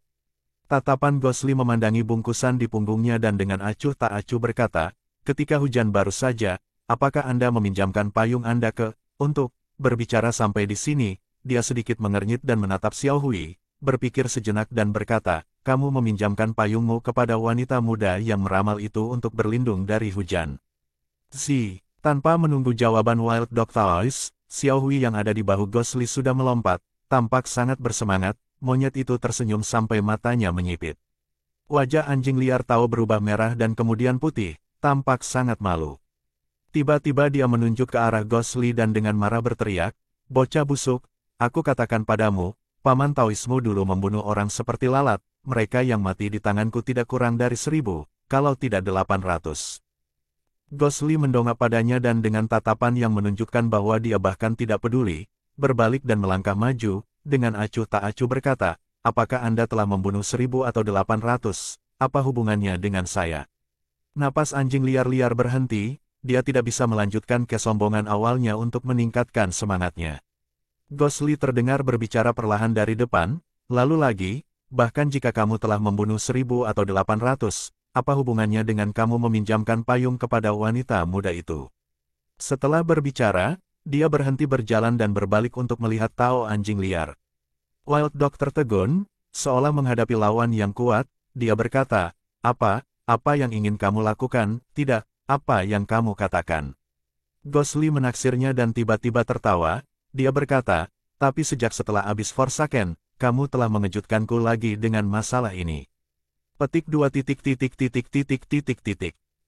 Tatapan Ghostly memandangi bungkusan di punggungnya dan dengan acuh tak acuh berkata, "Ketika hujan baru saja, apakah Anda meminjamkan payung Anda untuk berbicara sampai di sini?" Dia sedikit mengernyit dan menatap Xiao Hui, berpikir sejenak dan berkata, "Kamu meminjamkan payungmu kepada wanita muda yang meramal itu untuk berlindung dari hujan." Tanpa menunggu jawaban Wild Dog Taois, Xiao Hui yang ada di bahu Ghostly sudah melompat, tampak sangat bersemangat, monyet itu tersenyum sampai matanya menyipit. Wajah anjing liar Tao berubah merah dan kemudian putih, tampak sangat malu. Tiba-tiba dia menunjuk ke arah Ghostly dan dengan marah berteriak, "Bocah busuk, aku katakan padamu, Paman Taoismu dulu membunuh orang seperti lalat, mereka yang mati di tanganku tidak kurang dari 1000, kalau tidak 800. Ghostly mendongak padanya dan dengan tatapan yang menunjukkan bahwa dia bahkan tidak peduli, berbalik dan melangkah maju, dengan acuh tak acuh berkata, "Apakah Anda telah membunuh 1000 atau 800? Apa hubungannya dengan saya?" Napas anjing liar-liar berhenti, dia tidak bisa melanjutkan kesombongan awalnya untuk meningkatkan semangatnya. Ghostly terdengar berbicara perlahan dari depan, lalu lagi, "Bahkan jika kamu telah membunuh 1000 atau 800, apa hubungannya dengan kamu meminjamkan payung kepada wanita muda itu?" Setelah berbicara, dia berhenti berjalan dan berbalik untuk melihat Tao anjing liar. Wild Dog tertegun, seolah menghadapi lawan yang kuat, dia berkata, Apa yang ingin kamu lakukan? Tidak, apa yang kamu katakan?" Ghostly menaksirnya dan tiba-tiba tertawa. Dia berkata, "Tapi sejak setelah habis Forsaken, kamu telah mengejutkanku lagi dengan masalah ini." Petik 2.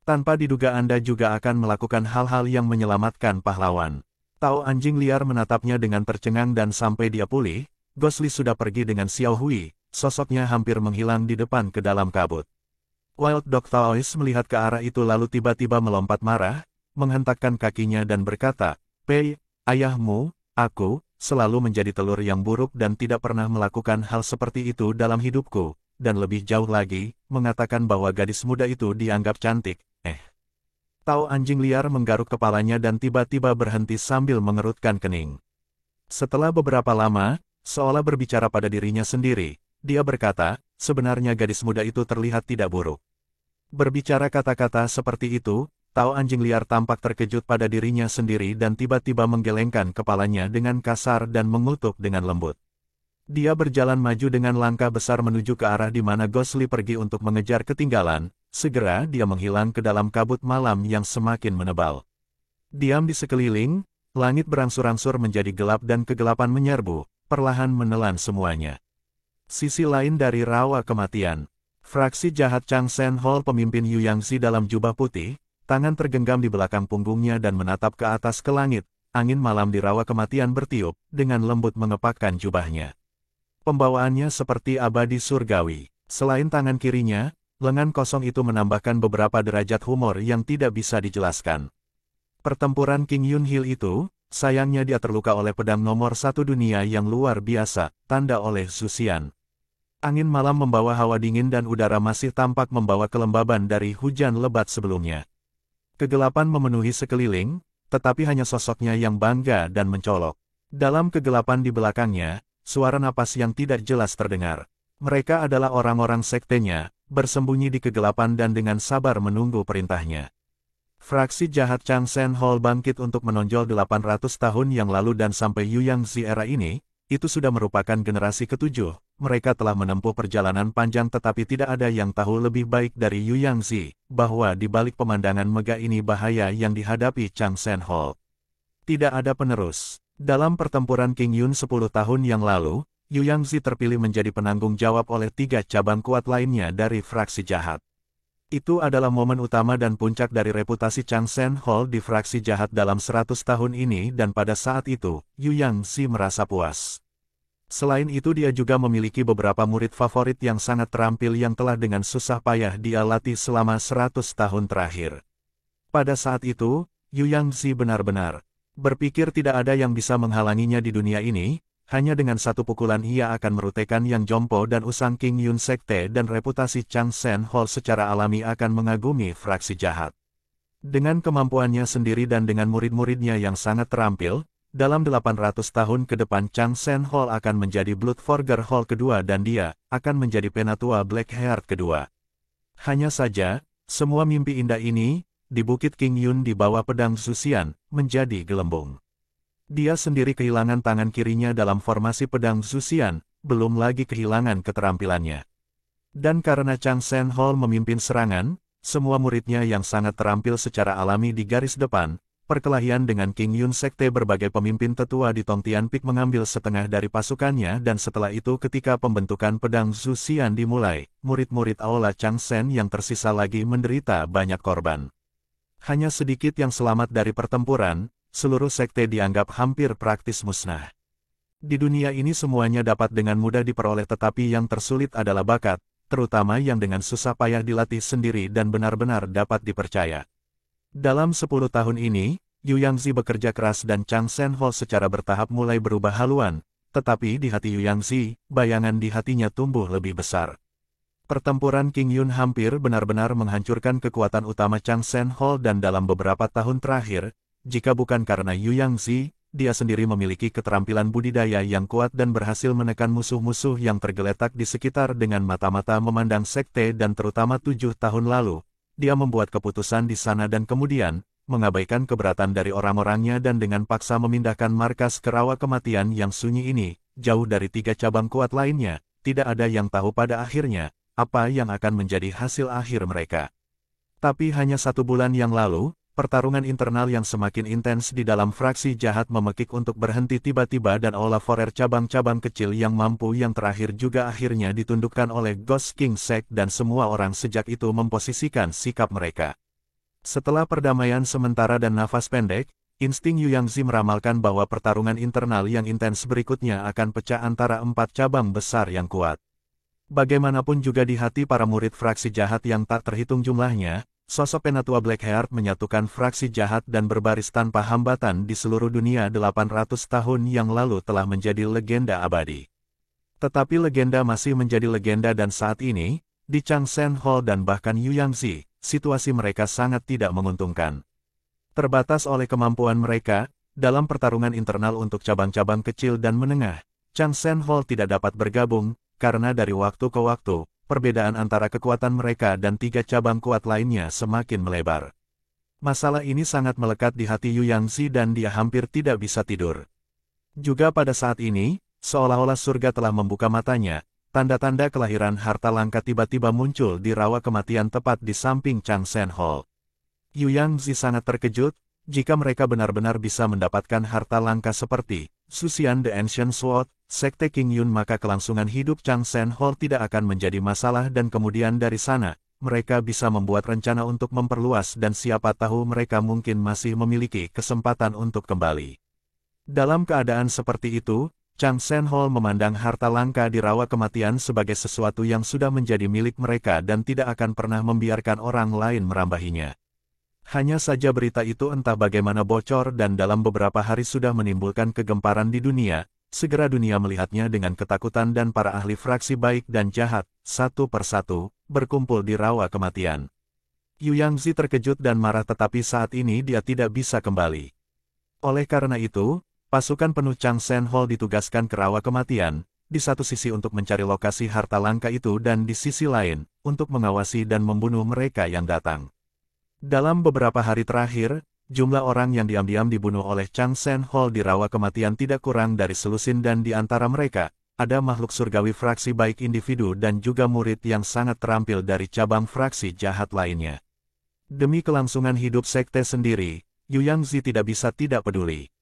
Tanpa diduga Anda juga akan melakukan hal-hal yang menyelamatkan pahlawan. Tao anjing liar menatapnya dengan tercengang dan sampai dia pulih, Ghostly sudah pergi dengan Xiao Hui, sosoknya hampir menghilang di depan ke dalam kabut. Wild Dog Taois melihat ke arah itu lalu tiba-tiba melompat marah, menghentakkan kakinya dan berkata, "Pei, ayahmu, aku, selalu menjadi telur yang buruk dan tidak pernah melakukan hal seperti itu dalam hidupku, dan lebih jauh lagi, mengatakan bahwa gadis muda itu dianggap cantik, Tao anjing liar menggaruk kepalanya dan tiba-tiba berhenti sambil mengerutkan kening. Setelah beberapa lama, seolah berbicara pada dirinya sendiri, dia berkata, "Sebenarnya gadis muda itu terlihat tidak buruk." Berbicara kata-kata seperti itu, Tao anjing liar tampak terkejut pada dirinya sendiri dan tiba-tiba menggelengkan kepalanya dengan kasar dan mengutuk dengan lembut. Dia berjalan maju dengan langkah besar menuju ke arah di mana Ghostly pergi untuk mengejar ketinggalan, segera dia menghilang ke dalam kabut malam yang semakin menebal. Diam di sekeliling, langit berangsur-angsur menjadi gelap dan kegelapan menyerbu, perlahan menelan semuanya. Sisi lain dari rawa kematian. Fraksi jahat Chang Shen Hall pemimpin Yu Yangzi dalam jubah putih, tangan tergenggam di belakang punggungnya dan menatap ke atas ke langit, angin malam di rawa kematian bertiup, dengan lembut mengepakkan jubahnya. Pembawaannya seperti abadi surgawi. Selain tangan kirinya, lengan kosong itu menambahkan beberapa derajat humor yang tidak bisa dijelaskan. Pertempuran King Yun Hill itu, sayangnya dia terluka oleh pedang nomor 1 dunia yang luar biasa, tanda oleh Zuxian. Angin malam membawa hawa dingin dan udara masih tampak membawa kelembaban dari hujan lebat sebelumnya. Kegelapan memenuhi sekeliling, tetapi hanya sosoknya yang bangga dan mencolok. Dalam kegelapan di belakangnya, suara napas yang tidak jelas terdengar. Mereka adalah orang-orang sektenya, bersembunyi di kegelapan dan dengan sabar menunggu perintahnya. Fraksi jahat Chang Shen Hall bangkit untuk menonjol 800 tahun yang lalu dan sampai Yu Yangzi era ini, itu sudah merupakan generasi ketujuh. Mereka telah menempuh perjalanan panjang tetapi tidak ada yang tahu lebih baik dari Yu Yangzi, bahwa di balik pemandangan megah ini bahaya yang dihadapi Chang Shen Hall. Tidak ada penerus. Dalam pertempuran King Yun 10 tahun yang lalu, Yu Yangzi terpilih menjadi penanggung jawab oleh 3 cabang kuat lainnya dari fraksi jahat. Itu adalah momen utama dan puncak dari reputasi Chang Sen Hall di fraksi jahat dalam 100 tahun ini dan pada saat itu, Yu Yangzi merasa puas. Selain itu dia juga memiliki beberapa murid favorit yang sangat terampil yang telah dengan susah payah dia latih selama 100 tahun terakhir. Pada saat itu, Yu Yangzi benar-benar berpikir tidak ada yang bisa menghalanginya di dunia ini, hanya dengan satu pukulan ia akan merutaikan Yang Jompo dan Usang King Yun Sekte dan reputasi Chang Sen Hall secara alami akan mengagumi fraksi jahat. Dengan kemampuannya sendiri dan dengan murid-muridnya yang sangat terampil, dalam 800 tahun ke depan Chang Sen Hall akan menjadi Bloodforger Hall kedua dan dia akan menjadi penatua Blackheart kedua. Hanya saja, semua mimpi indah ini, di Bukit King Yun di bawah pedang Zuxian, menjadi gelembung. Dia sendiri kehilangan tangan kirinya dalam formasi pedang Zuxian, belum lagi kehilangan keterampilannya. Dan karena Chang Sen Hall memimpin serangan, semua muridnya yang sangat terampil secara alami di garis depan, perkelahian dengan King Yun Sekte berbagai pemimpin tetua di Tongtian Peak mengambil setengah dari pasukannya dan setelah itu ketika pembentukan pedang Zuxian dimulai, murid-murid Aula Chang Sen yang tersisa lagi menderita banyak korban. Hanya sedikit yang selamat dari pertempuran, seluruh sekte dianggap hampir praktis musnah. Di dunia ini semuanya dapat dengan mudah diperoleh tetapi yang tersulit adalah bakat, terutama yang dengan susah payah dilatih sendiri dan benar-benar dapat dipercaya. Dalam 10 tahun ini, Yu Yangzi bekerja keras dan Chang Sen Hall secara bertahap mulai berubah haluan, tetapi di hati Yu Yangzi, bayangan di hatinya tumbuh lebih besar. Pertempuran King Yun hampir benar-benar menghancurkan kekuatan utama Chang Sen Hall dan dalam beberapa tahun terakhir, jika bukan karena Yu Yangzi, dia sendiri memiliki keterampilan budidaya yang kuat dan berhasil menekan musuh-musuh yang tergeletak di sekitar dengan mata-mata memandang sekte dan terutama 7 tahun lalu, dia membuat keputusan di sana dan kemudian, mengabaikan keberatan dari orang-orangnya dan dengan paksa memindahkan markas ke rawa kematian yang sunyi ini, jauh dari 3 cabang kuat lainnya, tidak ada yang tahu pada akhirnya, apa yang akan menjadi hasil akhir mereka. Tapi hanya 1 bulan yang lalu, pertarungan internal yang semakin intens di dalam fraksi jahat memekik untuk berhenti tiba-tiba dan Aula Forer cabang-cabang kecil yang mampu yang terakhir juga akhirnya ditundukkan oleh Ghost King Sect dan semua orang sejak itu memposisikan sikap mereka. Setelah perdamaian sementara dan nafas pendek, insting Yu Yangzi meramalkan bahwa pertarungan internal yang intens berikutnya akan pecah antara 4 cabang besar yang kuat. Bagaimanapun juga di hati para murid fraksi jahat yang tak terhitung jumlahnya, sosok penatua Blackheart menyatukan fraksi jahat dan berbaris tanpa hambatan di seluruh dunia 800 tahun yang lalu telah menjadi legenda abadi. Tetapi legenda masih menjadi legenda dan saat ini, di Chang Sen Hall dan bahkan Yu Yangzi, situasi mereka sangat tidak menguntungkan. Terbatas oleh kemampuan mereka, dalam pertarungan internal untuk cabang-cabang kecil dan menengah, Chang Sen Hall tidak dapat bergabung, karena dari waktu ke waktu, perbedaan antara kekuatan mereka dan 3 cabang kuat lainnya semakin melebar. Masalah ini sangat melekat di hati Yu Yangzi dan dia hampir tidak bisa tidur. Juga pada saat ini, seolah-olah surga telah membuka matanya, tanda-tanda kelahiran harta langka tiba-tiba muncul di rawa kematian tepat di samping Chang Sen Hall. Yu Yangzi sangat terkejut, jika mereka benar-benar bisa mendapatkan harta langka seperti Zuxian the Ancient Sword, Sekte King Yun maka kelangsungan hidup Chang Sen Hall tidak akan menjadi masalah dan kemudian dari sana, mereka bisa membuat rencana untuk memperluas dan siapa tahu mereka mungkin masih memiliki kesempatan untuk kembali. Dalam keadaan seperti itu, Chang Sen Hall memandang harta langka di rawa kematian sebagai sesuatu yang sudah menjadi milik mereka dan tidak akan pernah membiarkan orang lain merambahinya. Hanya saja berita itu entah bagaimana bocor dan dalam beberapa hari sudah menimbulkan kegemparan di dunia, segera dunia melihatnya dengan ketakutan dan para ahli fraksi baik dan jahat, satu persatu, berkumpul di rawa kematian. Yu Yangzi terkejut dan marah tetapi saat ini dia tidak bisa kembali. Oleh karena itu, pasukan penuh Chang Sen Hall ditugaskan ke rawa kematian, di satu sisi untuk mencari lokasi harta langka itu dan di sisi lain, untuk mengawasi dan membunuh mereka yang datang. Dalam beberapa hari terakhir, jumlah orang yang diam-diam dibunuh oleh Chang Sen Hall di rawa kematian tidak kurang dari selusin dan di antara mereka, ada makhluk surgawi fraksi baik individu dan juga murid yang sangat terampil dari cabang fraksi jahat lainnya. Demi kelangsungan hidup sekte sendiri, Yu Yangzi tidak bisa tidak peduli.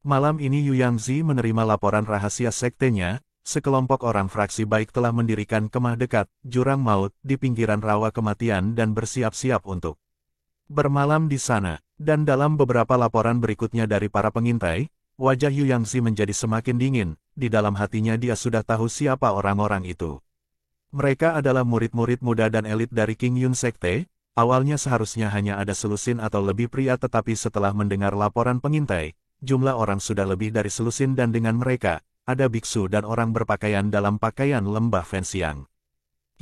Malam ini Yu Yangzi menerima laporan rahasia sektenya, sekelompok orang fraksi baik telah mendirikan kemah dekat, jurang maut, di pinggiran rawa kematian dan bersiap-siap untuk bermalam di sana. Dan dalam beberapa laporan berikutnya dari para pengintai, wajah Yu Yangzi menjadi semakin dingin, di dalam hatinya dia sudah tahu siapa orang-orang itu. Mereka adalah murid-murid muda dan elit dari King Yun Sekte. Awalnya seharusnya hanya ada selusin atau lebih pria, tetapi setelah mendengar laporan pengintai, jumlah orang sudah lebih dari selusin dan dengan mereka, ada biksu dan orang berpakaian dalam pakaian lembah Fenxiang.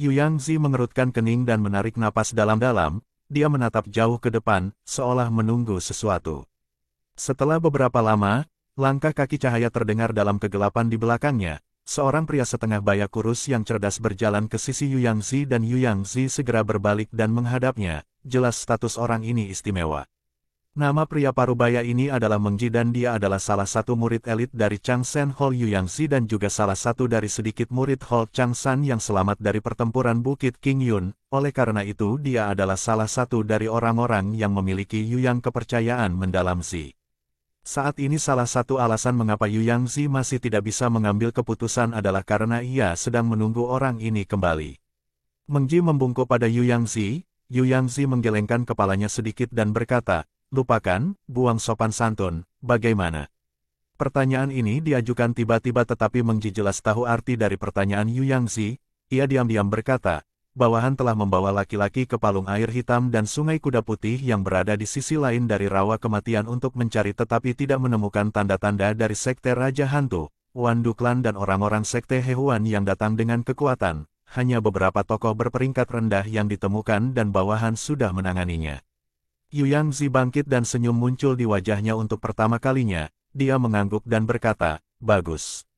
Yu Yangzi mengerutkan kening dan menarik napas dalam-dalam, dia menatap jauh ke depan, seolah menunggu sesuatu. Setelah beberapa lama, langkah kaki cahaya terdengar dalam kegelapan di belakangnya. Seorang pria setengah baya kurus yang cerdas berjalan ke sisi Yu Yangzi dan Yu Yangzi segera berbalik dan menghadapnya. Jelas status orang ini istimewa. Nama pria parubaya ini adalah Meng Ji dan dia adalah salah satu murid elit dari Changsan Hall Yu Yangzi dan juga salah satu dari sedikit murid Hall Changsan yang selamat dari pertempuran Bukit King Yun. Oleh karena itu dia adalah salah satu dari orang-orang yang memiliki Yu Yang kepercayaan mendalam Zi. Saat ini salah satu alasan mengapa Yu Yangzi masih tidak bisa mengambil keputusan adalah karena ia sedang menunggu orang ini kembali. Meng Ji membungkuk pada Yu Yangzi. Yu Yangzi menggelengkan kepalanya sedikit dan berkata, "Lupakan, buang sopan santun, bagaimana?" Pertanyaan ini diajukan tiba-tiba tetapi Meng Ji jelas tahu arti dari pertanyaan Yu Yangzi. Ia diam-diam berkata, "Bawahan telah membawa laki-laki ke palung air hitam dan sungai kuda putih yang berada di sisi lain dari rawa kematian untuk mencari tetapi tidak menemukan tanda-tanda dari sekte Raja Hantu, Wan Duklan dan orang-orang sekte Hehuan yang datang dengan kekuatan. Hanya beberapa tokoh berperingkat rendah yang ditemukan dan bawahan sudah menanganinya." Yu Yangzi bangkit dan senyum muncul di wajahnya untuk pertama kalinya. Dia mengangguk dan berkata, "Bagus.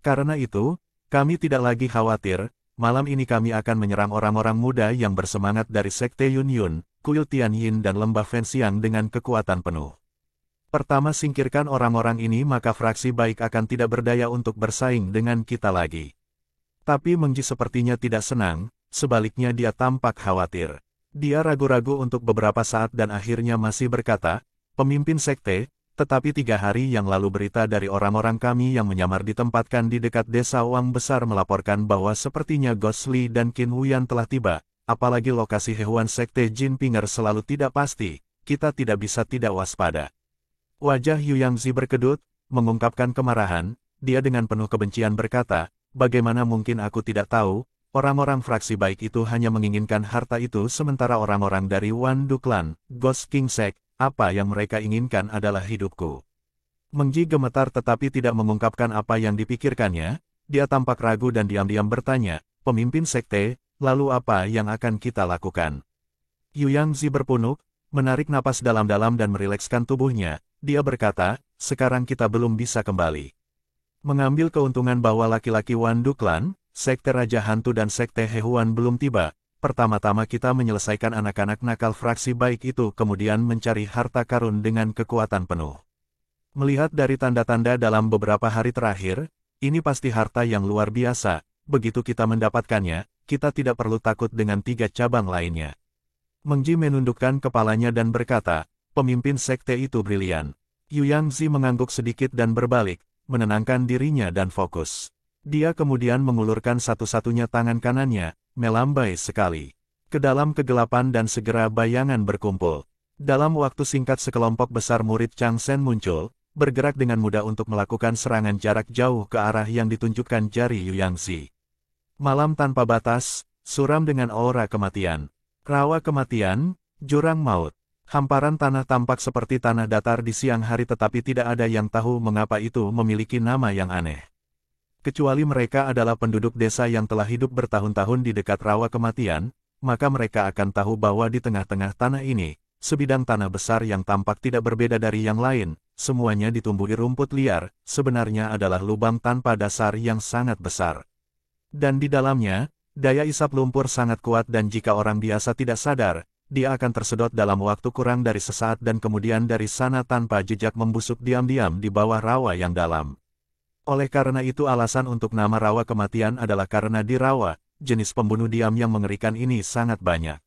Karena itu, kami tidak lagi khawatir. Malam ini kami akan menyerang orang-orang muda yang bersemangat dari Sekte Yun Yun, Kuil Tianyin dan Lembah Fenxiang dengan kekuatan penuh. Pertama singkirkan orang-orang ini maka fraksi baik akan tidak berdaya untuk bersaing dengan kita lagi." Tapi Meng Ji sepertinya tidak senang, sebaliknya dia tampak khawatir. Dia ragu-ragu untuk beberapa saat dan akhirnya masih berkata, "Pemimpin sekte, tetapi 3 hari yang lalu berita dari orang-orang kami yang menyamar ditempatkan di dekat desa Wang Besar melaporkan bahwa sepertinya Ghost Li dan Qin Wuyan telah tiba, apalagi lokasi Hehuan Sekte Jin Pinger selalu tidak pasti, kita tidak bisa tidak waspada." Wajah Yu Yangzi berkedut, mengungkapkan kemarahan, dia dengan penuh kebencian berkata, "Bagaimana mungkin aku tidak tahu? Orang-orang fraksi baik itu hanya menginginkan harta itu sementara orang-orang dari Wan Duklan, Ghost King Sek, apa yang mereka inginkan adalah hidupku." Meng Ji gemetar tetapi tidak mengungkapkan apa yang dipikirkannya. Dia tampak ragu dan diam-diam bertanya, "Pemimpin sekte, lalu apa yang akan kita lakukan?" Yu Yangzi berpunuk, menarik napas dalam-dalam dan merilekskan tubuhnya. Dia berkata, "Sekarang kita belum bisa kembali. Mengambil keuntungan bahwa laki-laki Wan Duklan, Sekte Raja Hantu dan Sekte Hehuan belum tiba. Pertama-tama kita menyelesaikan anak-anak nakal fraksi baik itu kemudian mencari harta karun dengan kekuatan penuh. Melihat dari tanda-tanda dalam beberapa hari terakhir, ini pasti harta yang luar biasa. Begitu kita mendapatkannya, kita tidak perlu takut dengan 3 cabang lainnya." Meng Ji menundukkan kepalanya dan berkata, "Pemimpin sekte itu brilian." Yu Yangzi mengangguk sedikit dan berbalik, menenangkan dirinya dan fokus. Dia kemudian mengulurkan satu-satunya tangan kanannya, melambai sekali ke dalam kegelapan dan segera bayangan berkumpul. Dalam waktu singkat sekelompok besar murid Changsen muncul, bergerak dengan mudah untuk melakukan serangan jarak jauh ke arah yang ditunjukkan jari Yu Yangzi. Malam tanpa batas, suram dengan aura kematian. Rawa kematian, jurang maut. Hamparan tanah tampak seperti tanah datar di siang hari tetapi tidak ada yang tahu mengapa itu memiliki nama yang aneh. Kecuali mereka adalah penduduk desa yang telah hidup bertahun-tahun di dekat rawa kematian, maka mereka akan tahu bahwa di tengah-tengah tanah ini, sebidang tanah besar yang tampak tidak berbeda dari yang lain, semuanya ditumbuhi rumput liar, sebenarnya adalah lubang tanpa dasar yang sangat besar. Dan di dalamnya, daya isap lumpur sangat kuat dan jika orang biasa tidak sadar, dia akan tersedot dalam waktu kurang dari sesaat dan kemudian dari sana tanpa jejak membusuk diam-diam di bawah rawa yang dalam. Oleh karena itu alasan untuk nama rawa kematian adalah karena di rawa, jenis pembunuh diam yang mengerikan ini sangat banyak.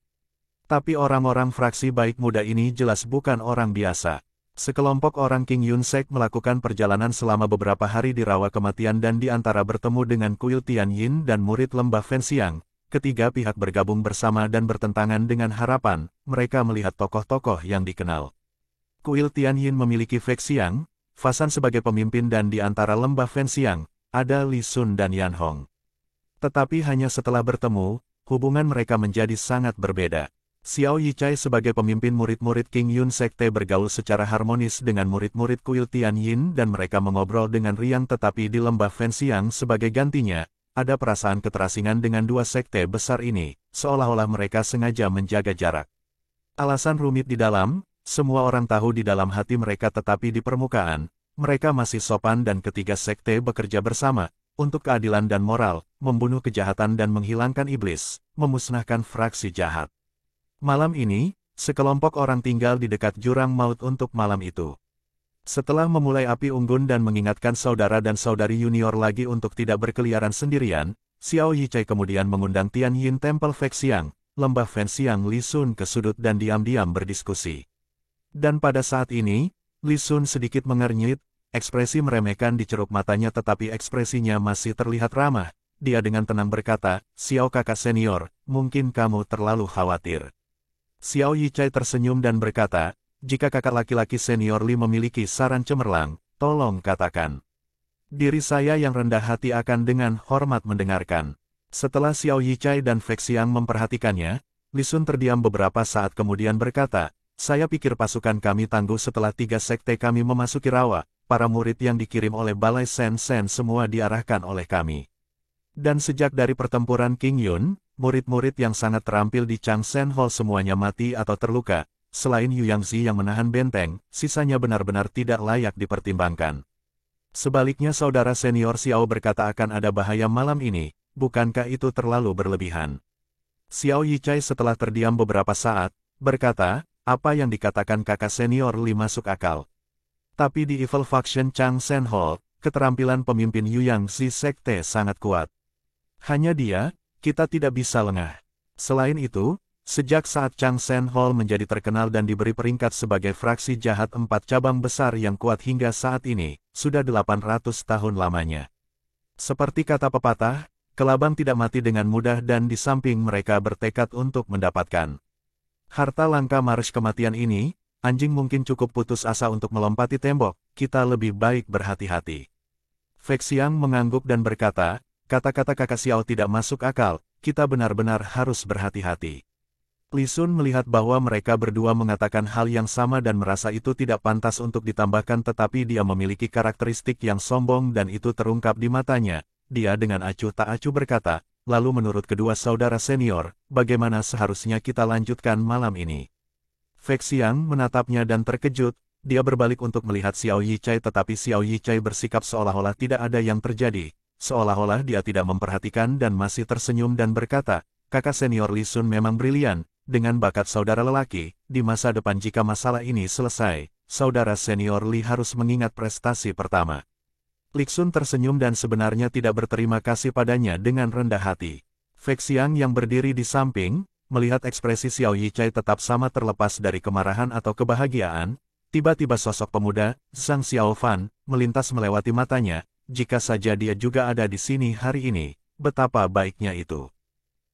Tapi orang-orang fraksi baik muda ini jelas bukan orang biasa. Sekelompok orang King Yun Sek melakukan perjalanan selama beberapa hari di rawa kematian dan di antara bertemu dengan Kuil Tianyin dan murid lembah Fenxiang. Ketiga pihak bergabung bersama dan bertentangan dengan harapan, mereka melihat tokoh-tokoh yang dikenal. Kuil Tianyin memiliki Fenxiang, Fasan sebagai pemimpin dan di antara lembah Fenxiang, ada Li Sun dan Yan Hong. Tetapi hanya setelah bertemu, hubungan mereka menjadi sangat berbeda. Xiao Yichai sebagai pemimpin murid-murid King Yun Sekte bergaul secara harmonis dengan murid-murid Kuil Tianyin dan mereka mengobrol dengan riang, tetapi di lembah Fenxiang sebagai gantinya, ada perasaan keterasingan dengan dua sekte besar ini, seolah-olah mereka sengaja menjaga jarak. Alasan rumit di dalam, semua orang tahu di dalam hati mereka, tetapi di permukaan, mereka masih sopan dan ketiga sekte bekerja bersama, untuk keadilan dan moral, membunuh kejahatan dan menghilangkan iblis, memusnahkan fraksi jahat. Malam ini, sekelompok orang tinggal di dekat jurang maut untuk malam itu. Setelah memulai api unggun dan mengingatkan saudara dan saudari junior lagi untuk tidak berkeliaran sendirian, Xiao Yichai kemudian mengundang Tianyin Temple Fenxiang, lembah Fenxiang Li Sun ke sudut dan diam-diam berdiskusi. Dan pada saat ini, Li Sun sedikit mengernyit, ekspresi meremehkan di ceruk matanya tetapi ekspresinya masih terlihat ramah. Dia dengan tenang berkata, "Xiao kakak senior, mungkin kamu terlalu khawatir." Xiao Yichai tersenyum dan berkata, "Jika kakak laki-laki senior Li memiliki saran cemerlang, tolong katakan. Diri saya yang rendah hati akan dengan hormat mendengarkan." Setelah Xiao Yichai dan Fenxiang memperhatikannya, Li Sun terdiam beberapa saat kemudian berkata, "Saya pikir pasukan kami tangguh setelah tiga sekte kami memasuki rawa, para murid yang dikirim oleh Balai Sen Sen semua diarahkan oleh kami. Dan sejak dari pertempuran King Yun, murid-murid yang sangat terampil di Changsen Hall semuanya mati atau terluka, selain Yu Yangzi yang menahan benteng, sisanya benar-benar tidak layak dipertimbangkan. Sebaliknya saudara senior Xiao berkata akan ada bahaya malam ini, bukankah itu terlalu berlebihan?" Xiao Yichai setelah terdiam beberapa saat, berkata, "Apa yang dikatakan kakak senior Li masuk akal. Tapi di Evil Faction Changsen Hall, keterampilan pemimpin Yu Yangzi Sekte sangat kuat. Hanya dia, kita tidak bisa lengah. Selain itu, sejak saat Changsen Hall menjadi terkenal dan diberi peringkat sebagai fraksi jahat 4 cabang besar yang kuat hingga saat ini, sudah 800 tahun lamanya. Seperti kata pepatah, kelabang tidak mati dengan mudah dan di samping mereka bertekad untuk mendapatkan harta langka marsh kematian ini, anjing mungkin cukup putus asa untuk melompati tembok, kita lebih baik berhati-hati." Fenxiang mengangguk dan berkata, "Kata-kata kakak Xiao tidak masuk akal, kita benar-benar harus berhati-hati." Li Sun melihat bahwa mereka berdua mengatakan hal yang sama dan merasa itu tidak pantas untuk ditambahkan, tetapi dia memiliki karakteristik yang sombong dan itu terungkap di matanya. Dia dengan acuh tak acuh berkata, "Lalu menurut kedua saudara senior, bagaimana seharusnya kita lanjutkan malam ini?" Fenxiang menatapnya dan terkejut, dia berbalik untuk melihat Xiao Yichai tetapi Xiao Yichai bersikap seolah-olah tidak ada yang terjadi, seolah-olah dia tidak memperhatikan dan masih tersenyum dan berkata, "Kakak senior Li Sun memang brilian, dengan bakat saudara lelaki, di masa depan jika masalah ini selesai, saudara senior Li harus mengingat prestasi pertama." Li Sun tersenyum dan sebenarnya tidak berterima kasih padanya dengan rendah hati. Fenxiang yang berdiri di samping, melihat ekspresi Xiao Yichai tetap sama terlepas dari kemarahan atau kebahagiaan, tiba-tiba sosok pemuda, Zhang Xiaofan, melintas melewati matanya, jika saja dia juga ada di sini hari ini, betapa baiknya itu.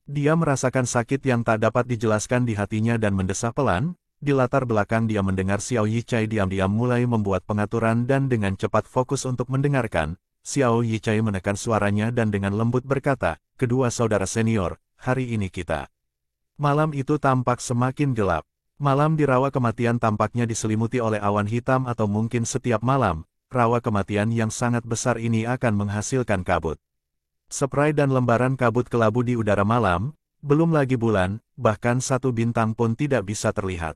Dia merasakan sakit yang tak dapat dijelaskan di hatinya dan mendesah pelan. Di latar belakang dia mendengar Xiao Yichai diam-diam mulai membuat pengaturan dan dengan cepat fokus untuk mendengarkan. Xiao Yichai menekan suaranya dan dengan lembut berkata, "Kedua saudara senior, hari ini kita." Malam itu tampak semakin gelap. Malam di rawa kematian tampaknya diselimuti oleh awan hitam atau mungkin setiap malam, rawa kematian yang sangat besar ini akan menghasilkan kabut. Spray dan lembaran kabut kelabu di udara malam, belum lagi bulan, bahkan satu bintang pun tidak bisa terlihat.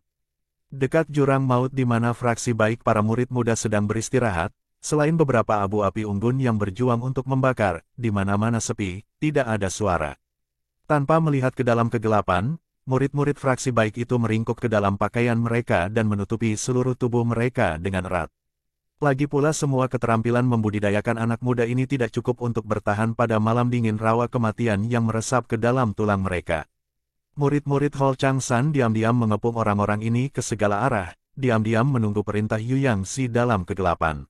Dekat jurang maut di mana fraksi baik para murid muda sedang beristirahat, selain beberapa abu api unggun yang berjuang untuk membakar, di mana-mana sepi, tidak ada suara. Tanpa melihat ke dalam kegelapan, murid-murid fraksi baik itu meringkuk ke dalam pakaian mereka dan menutupi seluruh tubuh mereka dengan erat. Lagi pula semua keterampilan membudidayakan anak muda ini tidak cukup untuk bertahan pada malam dingin rawa kematian yang meresap ke dalam tulang mereka. Murid-murid Hall Changsan diam-diam mengepung orang-orang ini ke segala arah, diam-diam menunggu perintah Yu Yangzi dalam kegelapan.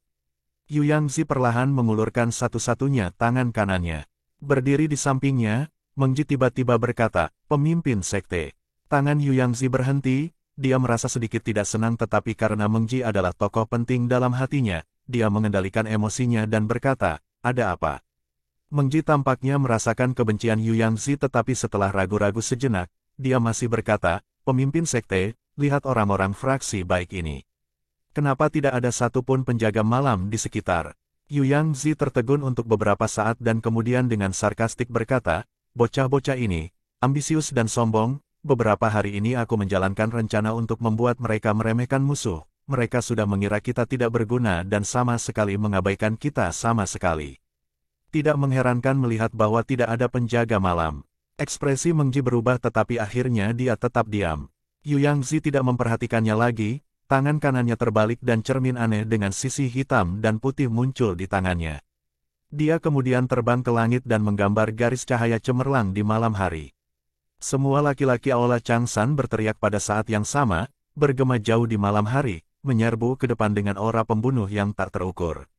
Yu Yangzi perlahan mengulurkan satu-satunya tangan kanannya. Berdiri di sampingnya, Meng Ji tiba-tiba berkata, "Pemimpin sekte." Tangan Yu Yangzi berhenti, dia merasa sedikit tidak senang tetapi karena Meng Ji adalah tokoh penting dalam hatinya, dia mengendalikan emosinya dan berkata, "Ada apa?" Meng Ji tampaknya merasakan kebencian Yu Yangzi tetapi setelah ragu-ragu sejenak, dia masih berkata, "Pemimpin sekte, lihat orang-orang fraksi baik ini. Kenapa tidak ada satupun penjaga malam di sekitar?" Yu Yangzi tertegun untuk beberapa saat dan kemudian dengan sarkastik berkata, "Bocah-bocah ini, ambisius dan sombong, beberapa hari ini aku menjalankan rencana untuk membuat mereka meremehkan musuh. Mereka sudah mengira kita tidak berguna dan sama sekali mengabaikan kita sama sekali." Tidak mengherankan melihat bahwa tidak ada penjaga malam. Ekspresi Meng Ji berubah tetapi akhirnya dia tetap diam. Yu Yangzi tidak memperhatikannya lagi, tangan kanannya terbalik dan cermin aneh dengan sisi hitam dan putih muncul di tangannya. Dia kemudian terbang ke langit dan menggambar garis cahaya cemerlang di malam hari. Semua laki-laki Aula Changsan berteriak pada saat yang sama, bergema jauh di malam hari, menyerbu ke depan dengan aura pembunuh yang tak terukur.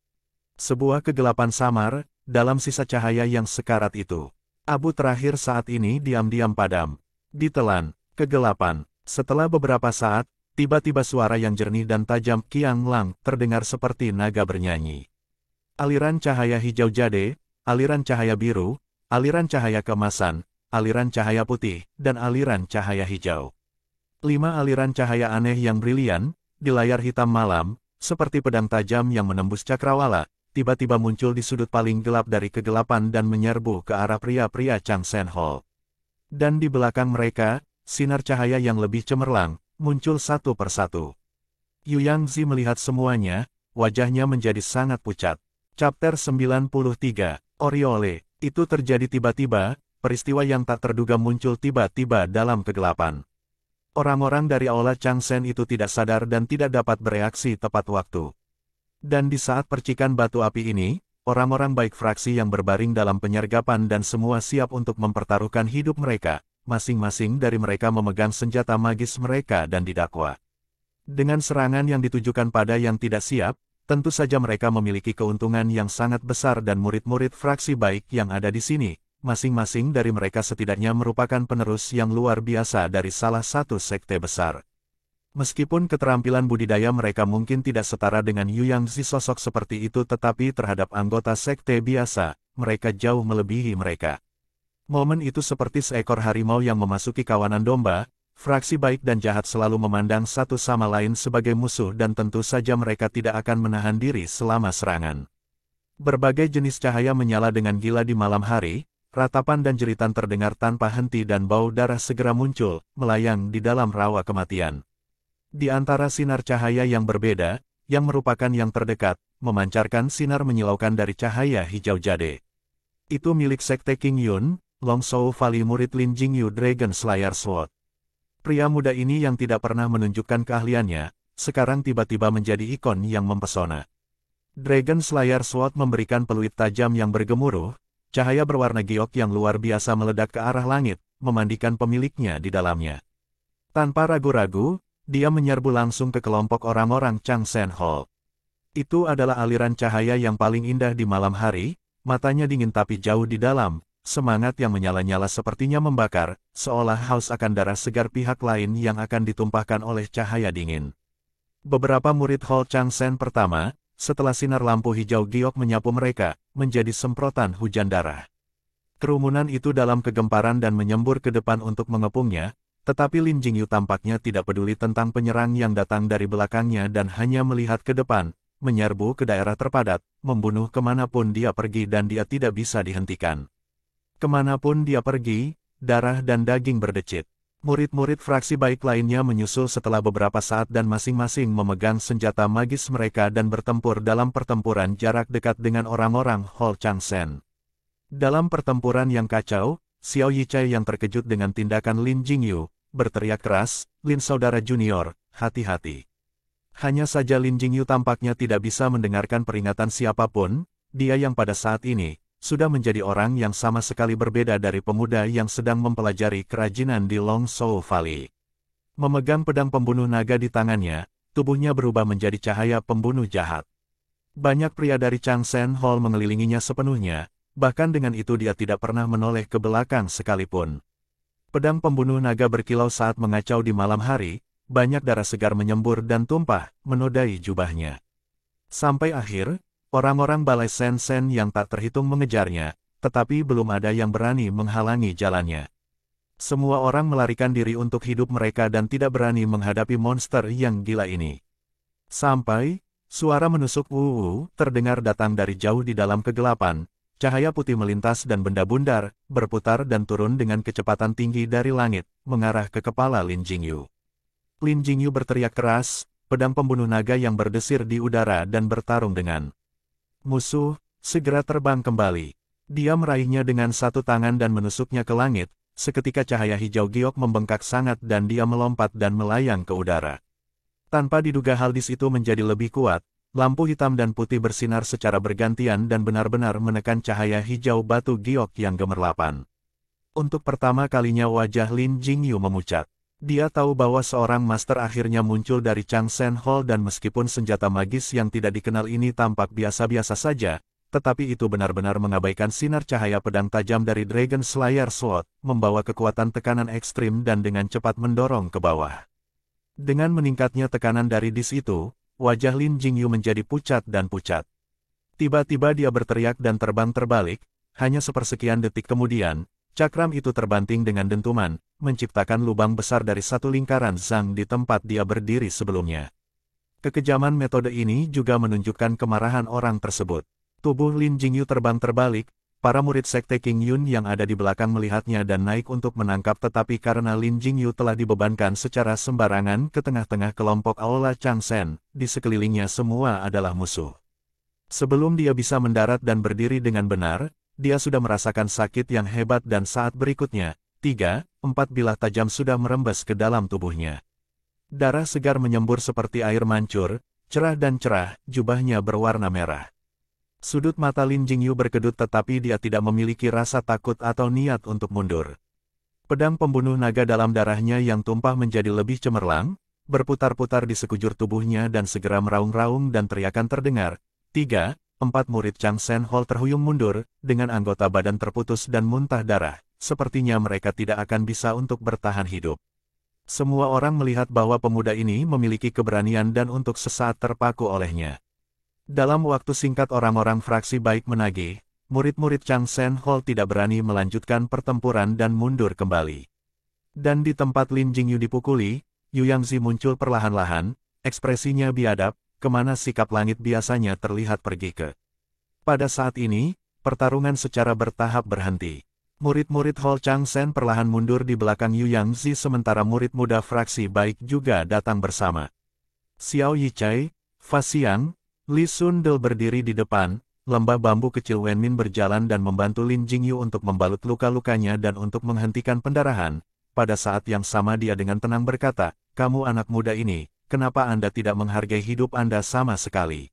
Sebuah kegelapan samar, dalam sisa cahaya yang sekarat itu. Abu terakhir saat ini diam-diam padam. Ditelan, kegelapan. Setelah beberapa saat, tiba-tiba suara yang jernih dan tajam Qiang Lang terdengar seperti naga bernyanyi. Aliran cahaya hijau jade, aliran cahaya biru, aliran cahaya keemasan, aliran cahaya putih, dan aliran cahaya hijau. 5 aliran cahaya aneh yang brilian, di layar hitam malam, seperti pedang tajam yang menembus cakrawala, tiba-tiba muncul di sudut paling gelap dari kegelapan dan menyerbu ke arah pria-pria Changsen Hall. Dan di belakang mereka, sinar cahaya yang lebih cemerlang, muncul satu persatu. Yu Yangzi melihat semuanya, wajahnya menjadi sangat pucat. Chapter 93, Oriole. Itu terjadi tiba-tiba, peristiwa yang tak terduga muncul tiba-tiba dalam kegelapan. Orang-orang dari Aula Changsen itu tidak sadar dan tidak dapat bereaksi tepat waktu. Dan di saat percikan batu api ini, orang-orang baik fraksi yang berbaring dalam penyergapan dan semua siap untuk mempertaruhkan hidup mereka, masing-masing dari mereka memegang senjata magis mereka dan didakwa. Dengan serangan yang ditujukan pada yang tidak siap, tentu saja mereka memiliki keuntungan yang sangat besar dan murid-murid fraksi baik yang ada di sini, masing-masing dari mereka setidaknya merupakan penerus yang luar biasa dari salah satu sekte besar. Meskipun keterampilan budidaya mereka mungkin tidak setara dengan Yu Yangzi sosok seperti itu tetapi terhadap anggota sekte biasa, mereka jauh melebihi mereka. Momen itu seperti seekor harimau yang memasuki kawanan domba, fraksi baik dan jahat selalu memandang satu sama lain sebagai musuh dan tentu saja mereka tidak akan menahan diri selama serangan. Berbagai jenis cahaya menyala dengan gila di malam hari, ratapan dan jeritan terdengar tanpa henti dan bau darah segera muncul, melayang di dalam rawa kematian. Di antara sinar cahaya yang berbeda, yang merupakan yang terdekat, memancarkan sinar menyilaukan dari cahaya hijau jade. Itu milik sekte King Yun, Longshou Valley murid Lin Jingyu Dragon Slayer Sword. Pria muda ini yang tidak pernah menunjukkan keahliannya, sekarang tiba-tiba menjadi ikon yang mempesona. Dragon Slayer Sword memberikan peluit tajam yang bergemuruh, cahaya berwarna giok yang luar biasa meledak ke arah langit, memandikan pemiliknya di dalamnya. Tanpa ragu-ragu, dia menyerbu langsung ke kelompok orang-orang Changsen Hall. Itu adalah aliran cahaya yang paling indah di malam hari, matanya dingin tapi jauh di dalam, semangat yang menyala-nyala sepertinya membakar, seolah haus akan darah segar pihak lain yang akan ditumpahkan oleh cahaya dingin. Beberapa murid Hall Changsen pertama, setelah sinar lampu hijau giok menyapu mereka, menjadi semprotan hujan darah. Kerumunan itu dalam kegemparan dan menyembur ke depan untuk mengepungnya, tetapi Lin Jingyu tampaknya tidak peduli tentang penyerang yang datang dari belakangnya dan hanya melihat ke depan, menyerbu ke daerah terpadat, membunuh kemanapun dia pergi dan dia tidak bisa dihentikan. Kemanapun dia pergi, darah dan daging berdecit. Murid-murid fraksi baik lainnya menyusul setelah beberapa saat dan masing-masing memegang senjata magis mereka dan bertempur dalam pertempuran jarak dekat dengan orang-orang Hall Changsen. Dalam pertempuran yang kacau, Xiao Yichai yang terkejut dengan tindakan Lin Jingyu, berteriak keras, "Lin saudara junior, hati-hati." Hanya saja Lin Jingyu tampaknya tidak bisa mendengarkan peringatan siapapun, dia yang pada saat ini, sudah menjadi orang yang sama sekali berbeda dari pemuda yang sedang mempelajari kerajinan di Longshou Valley. Memegang pedang pembunuh naga di tangannya, tubuhnya berubah menjadi cahaya pembunuh jahat. Banyak pria dari Changsen Hall mengelilinginya sepenuhnya, bahkan dengan itu dia tidak pernah menoleh ke belakang sekalipun. Pedang pembunuh naga berkilau saat mengacau di malam hari, banyak darah segar menyembur dan tumpah, menodai jubahnya. Sampai akhir, orang-orang balai Sen-Sen yang tak terhitung mengejarnya, tetapi belum ada yang berani menghalangi jalannya. Semua orang melarikan diri untuk hidup mereka dan tidak berani menghadapi monster yang gila ini. Sampai, suara menusuk terdengar datang dari jauh di dalam kegelapan. Cahaya putih melintas dan benda bundar, berputar dan turun dengan kecepatan tinggi dari langit, mengarah ke kepala Lin Jingyu. Lin Jingyu berteriak keras, pedang pembunuh naga yang berdesir di udara dan bertarung dengan musuh, segera terbang kembali. Dia meraihnya dengan satu tangan dan menusuknya ke langit, seketika cahaya hijau giok membengkak sangat dan dia melompat dan melayang ke udara. Tanpa diduga Haldis itu menjadi lebih kuat. Lampu hitam dan putih bersinar secara bergantian dan benar-benar menekan cahaya hijau batu giok yang gemerlapan. Untuk pertama kalinya wajah Lin Jingyu memucat. Dia tahu bahwa seorang master akhirnya muncul dari Changsen Hall dan meskipun senjata magis yang tidak dikenal ini tampak biasa-biasa saja, tetapi itu benar-benar mengabaikan sinar cahaya pedang tajam dari Dragon Slayer Sword, membawa kekuatan tekanan ekstrim dan dengan cepat mendorong ke bawah. Dengan meningkatnya tekanan dari dis itu, wajah Lin Jingyu menjadi pucat dan pucat. Tiba-tiba dia berteriak dan terbang terbalik, hanya sepersekian detik kemudian, cakram itu terbanting dengan dentuman, menciptakan lubang besar dari satu lingkaran zang di tempat dia berdiri sebelumnya. Kekejaman metode ini juga menunjukkan kemarahan orang tersebut. Tubuh Lin Jingyu terbang terbalik, para murid sekte King Yun yang ada di belakang melihatnya dan naik untuk menangkap tetapi karena Lin Jingyu telah dibebankan secara sembarangan ke tengah-tengah kelompok Aula Changsen, di sekelilingnya semua adalah musuh. Sebelum dia bisa mendarat dan berdiri dengan benar, dia sudah merasakan sakit yang hebat dan saat berikutnya, 3-4 bilah tajam sudah merembes ke dalam tubuhnya. Darah segar menyembur seperti air mancur, cerah dan cerah, jubahnya berwarna merah. Sudut mata Lin Jingyu berkedut tetapi dia tidak memiliki rasa takut atau niat untuk mundur. Pedang pembunuh naga dalam darahnya yang tumpah menjadi lebih cemerlang, berputar-putar di sekujur tubuhnya dan segera meraung-raung dan teriakan terdengar. 3-4 murid Changsen Hall terhuyung mundur, dengan anggota badan terputus dan muntah darah, sepertinya mereka tidak akan bisa untuk bertahan hidup. Semua orang melihat bahwa pemuda ini memiliki keberanian dan untuk sesaat terpaku olehnya. Dalam waktu singkat orang-orang fraksi baik menagih, murid-murid Changsen Hall tidak berani melanjutkan pertempuran dan mundur kembali. Dan di tempat Lin Jingyu dipukuli, Yu Yangzi muncul perlahan-lahan, ekspresinya biadab, kemana sikap langit biasanya terlihat pergi ke. Pada saat ini, pertarungan secara bertahap berhenti. Murid-murid Hall Changsen perlahan mundur di belakang Yu Yangzi sementara murid muda fraksi baik juga datang bersama. Xiao Yichai, Fa Xiang, Li Sundel berdiri di depan, lembah bambu kecil Wenmin berjalan dan membantu Lin Jingyu untuk membalut luka-lukanya dan untuk menghentikan pendarahan. Pada saat yang sama dia dengan tenang berkata, "Kamu anak muda ini, kenapa Anda tidak menghargai hidup Anda sama sekali?"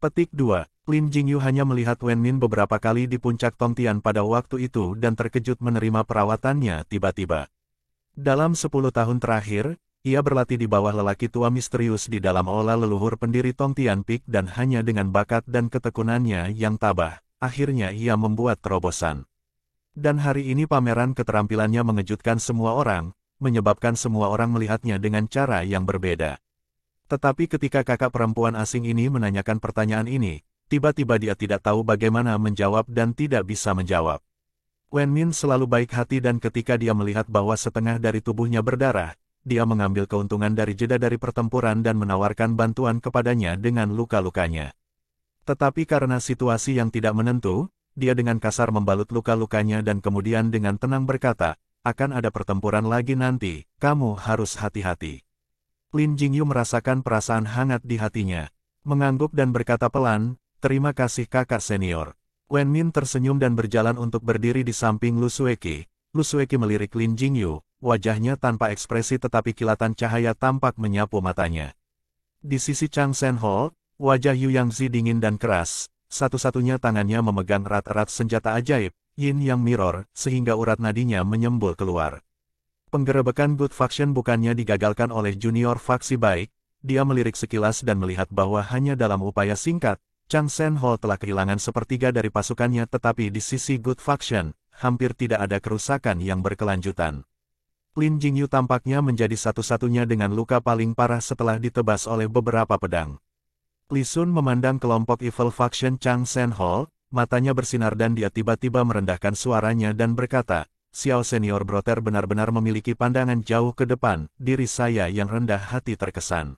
Petik 2. Lin Jingyu hanya melihat Wenmin beberapa kali di puncak Tongtian pada waktu itu dan terkejut menerima perawatannya tiba-tiba. Dalam 10 tahun terakhir, ia berlatih di bawah lelaki tua misterius di dalam aula leluhur pendiri Tongtian Peak dan hanya dengan bakat dan ketekunannya yang tabah, akhirnya ia membuat terobosan. Dan hari ini pameran keterampilannya mengejutkan semua orang, menyebabkan semua orang melihatnya dengan cara yang berbeda. Tetapi ketika kakak perempuan asing ini menanyakan pertanyaan ini, tiba-tiba dia tidak tahu bagaimana menjawab dan tidak bisa menjawab. Wenmin selalu baik hati dan ketika dia melihat bahwa setengah dari tubuhnya berdarah, dia mengambil keuntungan dari jeda dari pertempuran dan menawarkan bantuan kepadanya dengan luka-lukanya. Tetapi karena situasi yang tidak menentu, dia dengan kasar membalut luka-lukanya dan kemudian dengan tenang berkata, "Akan ada pertempuran lagi nanti, kamu harus hati-hati." Lin Jingyu merasakan perasaan hangat di hatinya. Mengangguk dan berkata pelan, "Terima kasih kakak senior." Wenmin tersenyum dan berjalan untuk berdiri di samping Lu Sueki. Lu Sueki melirik Lin Jingyu. Wajahnya tanpa ekspresi tetapi kilatan cahaya tampak menyapu matanya. Di sisi Changsen Hall, wajah Yu Yangzi dingin dan keras, satu-satunya tangannya memegang erat-erat senjata ajaib, Yin Yang Mirror, sehingga urat nadinya menyembul keluar. Penggerebekan Good Faction bukannya digagalkan oleh junior faksi baik, dia melirik sekilas dan melihat bahwa hanya dalam upaya singkat, Chang Sen Hall telah kehilangan sepertiga dari pasukannya, tetapi di sisi Good Faction, hampir tidak ada kerusakan yang berkelanjutan. Lin Jingyu tampaknya menjadi satu-satunya dengan luka paling parah setelah ditebas oleh beberapa pedang. Li Sun memandang kelompok Evil Faction Chang Sen Hall, matanya bersinar dan dia tiba-tiba merendahkan suaranya dan berkata, Xiao Senior Brother benar-benar memiliki pandangan jauh ke depan, diri saya yang rendah hati terkesan.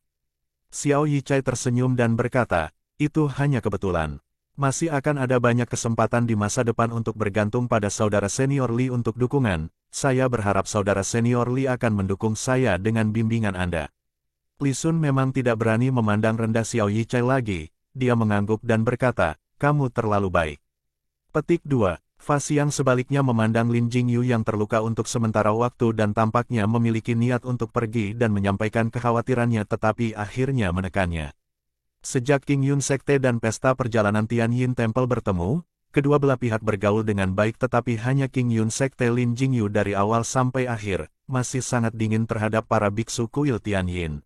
Xiao Yichai tersenyum dan berkata, itu hanya kebetulan. Masih akan ada banyak kesempatan di masa depan untuk bergantung pada saudara senior Li untuk dukungan. Saya berharap saudara senior Li akan mendukung saya dengan bimbingan Anda. Li Sun memang tidak berani memandang rendah Xiao Yichai lagi. Dia mengangguk dan berkata, kamu terlalu baik. Petik 2. Fa Xiang sebaliknya memandang Lin Jingyu yang terluka untuk sementara waktu dan tampaknya memiliki niat untuk pergi dan menyampaikan kekhawatirannya, tetapi akhirnya menekannya. Sejak King Yun Sekte dan Pesta Perjalanan Tianyin Temple bertemu, kedua belah pihak bergaul dengan baik, tetapi hanya King Yun Sekte Lin Jingyu dari awal sampai akhir, masih sangat dingin terhadap para biksu kuil Tianyin.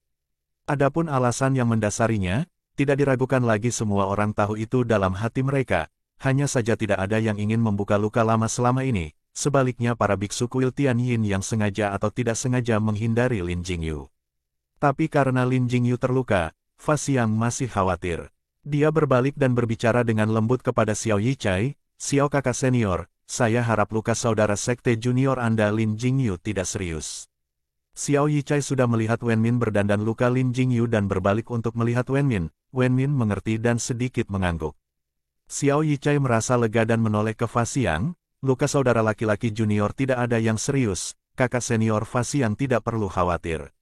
Adapun alasan yang mendasarinya, tidak diragukan lagi, semua orang tahu itu dalam hati mereka, hanya saja tidak ada yang ingin membuka luka lama selama ini, sebaliknya para biksu kuil Tianyin yang sengaja atau tidak sengaja menghindari Lin Jingyu. Tapi karena Lin Jingyu terluka, Fa Xiang masih khawatir. Dia berbalik dan berbicara dengan lembut kepada Xiao Yichai, Xiao kakak senior, saya harap luka saudara sekte junior Anda Lin Jingyu tidak serius. Xiao Yichai sudah melihat Wenmin berdandan luka Lin Jingyu dan berbalik untuk melihat Wenmin. Wenmin mengerti dan sedikit mengangguk. Xiao Yichai merasa lega dan menoleh ke Fa Xiang, luka saudara laki-laki junior tidak ada yang serius, kakak senior Fa Xiang tidak perlu khawatir.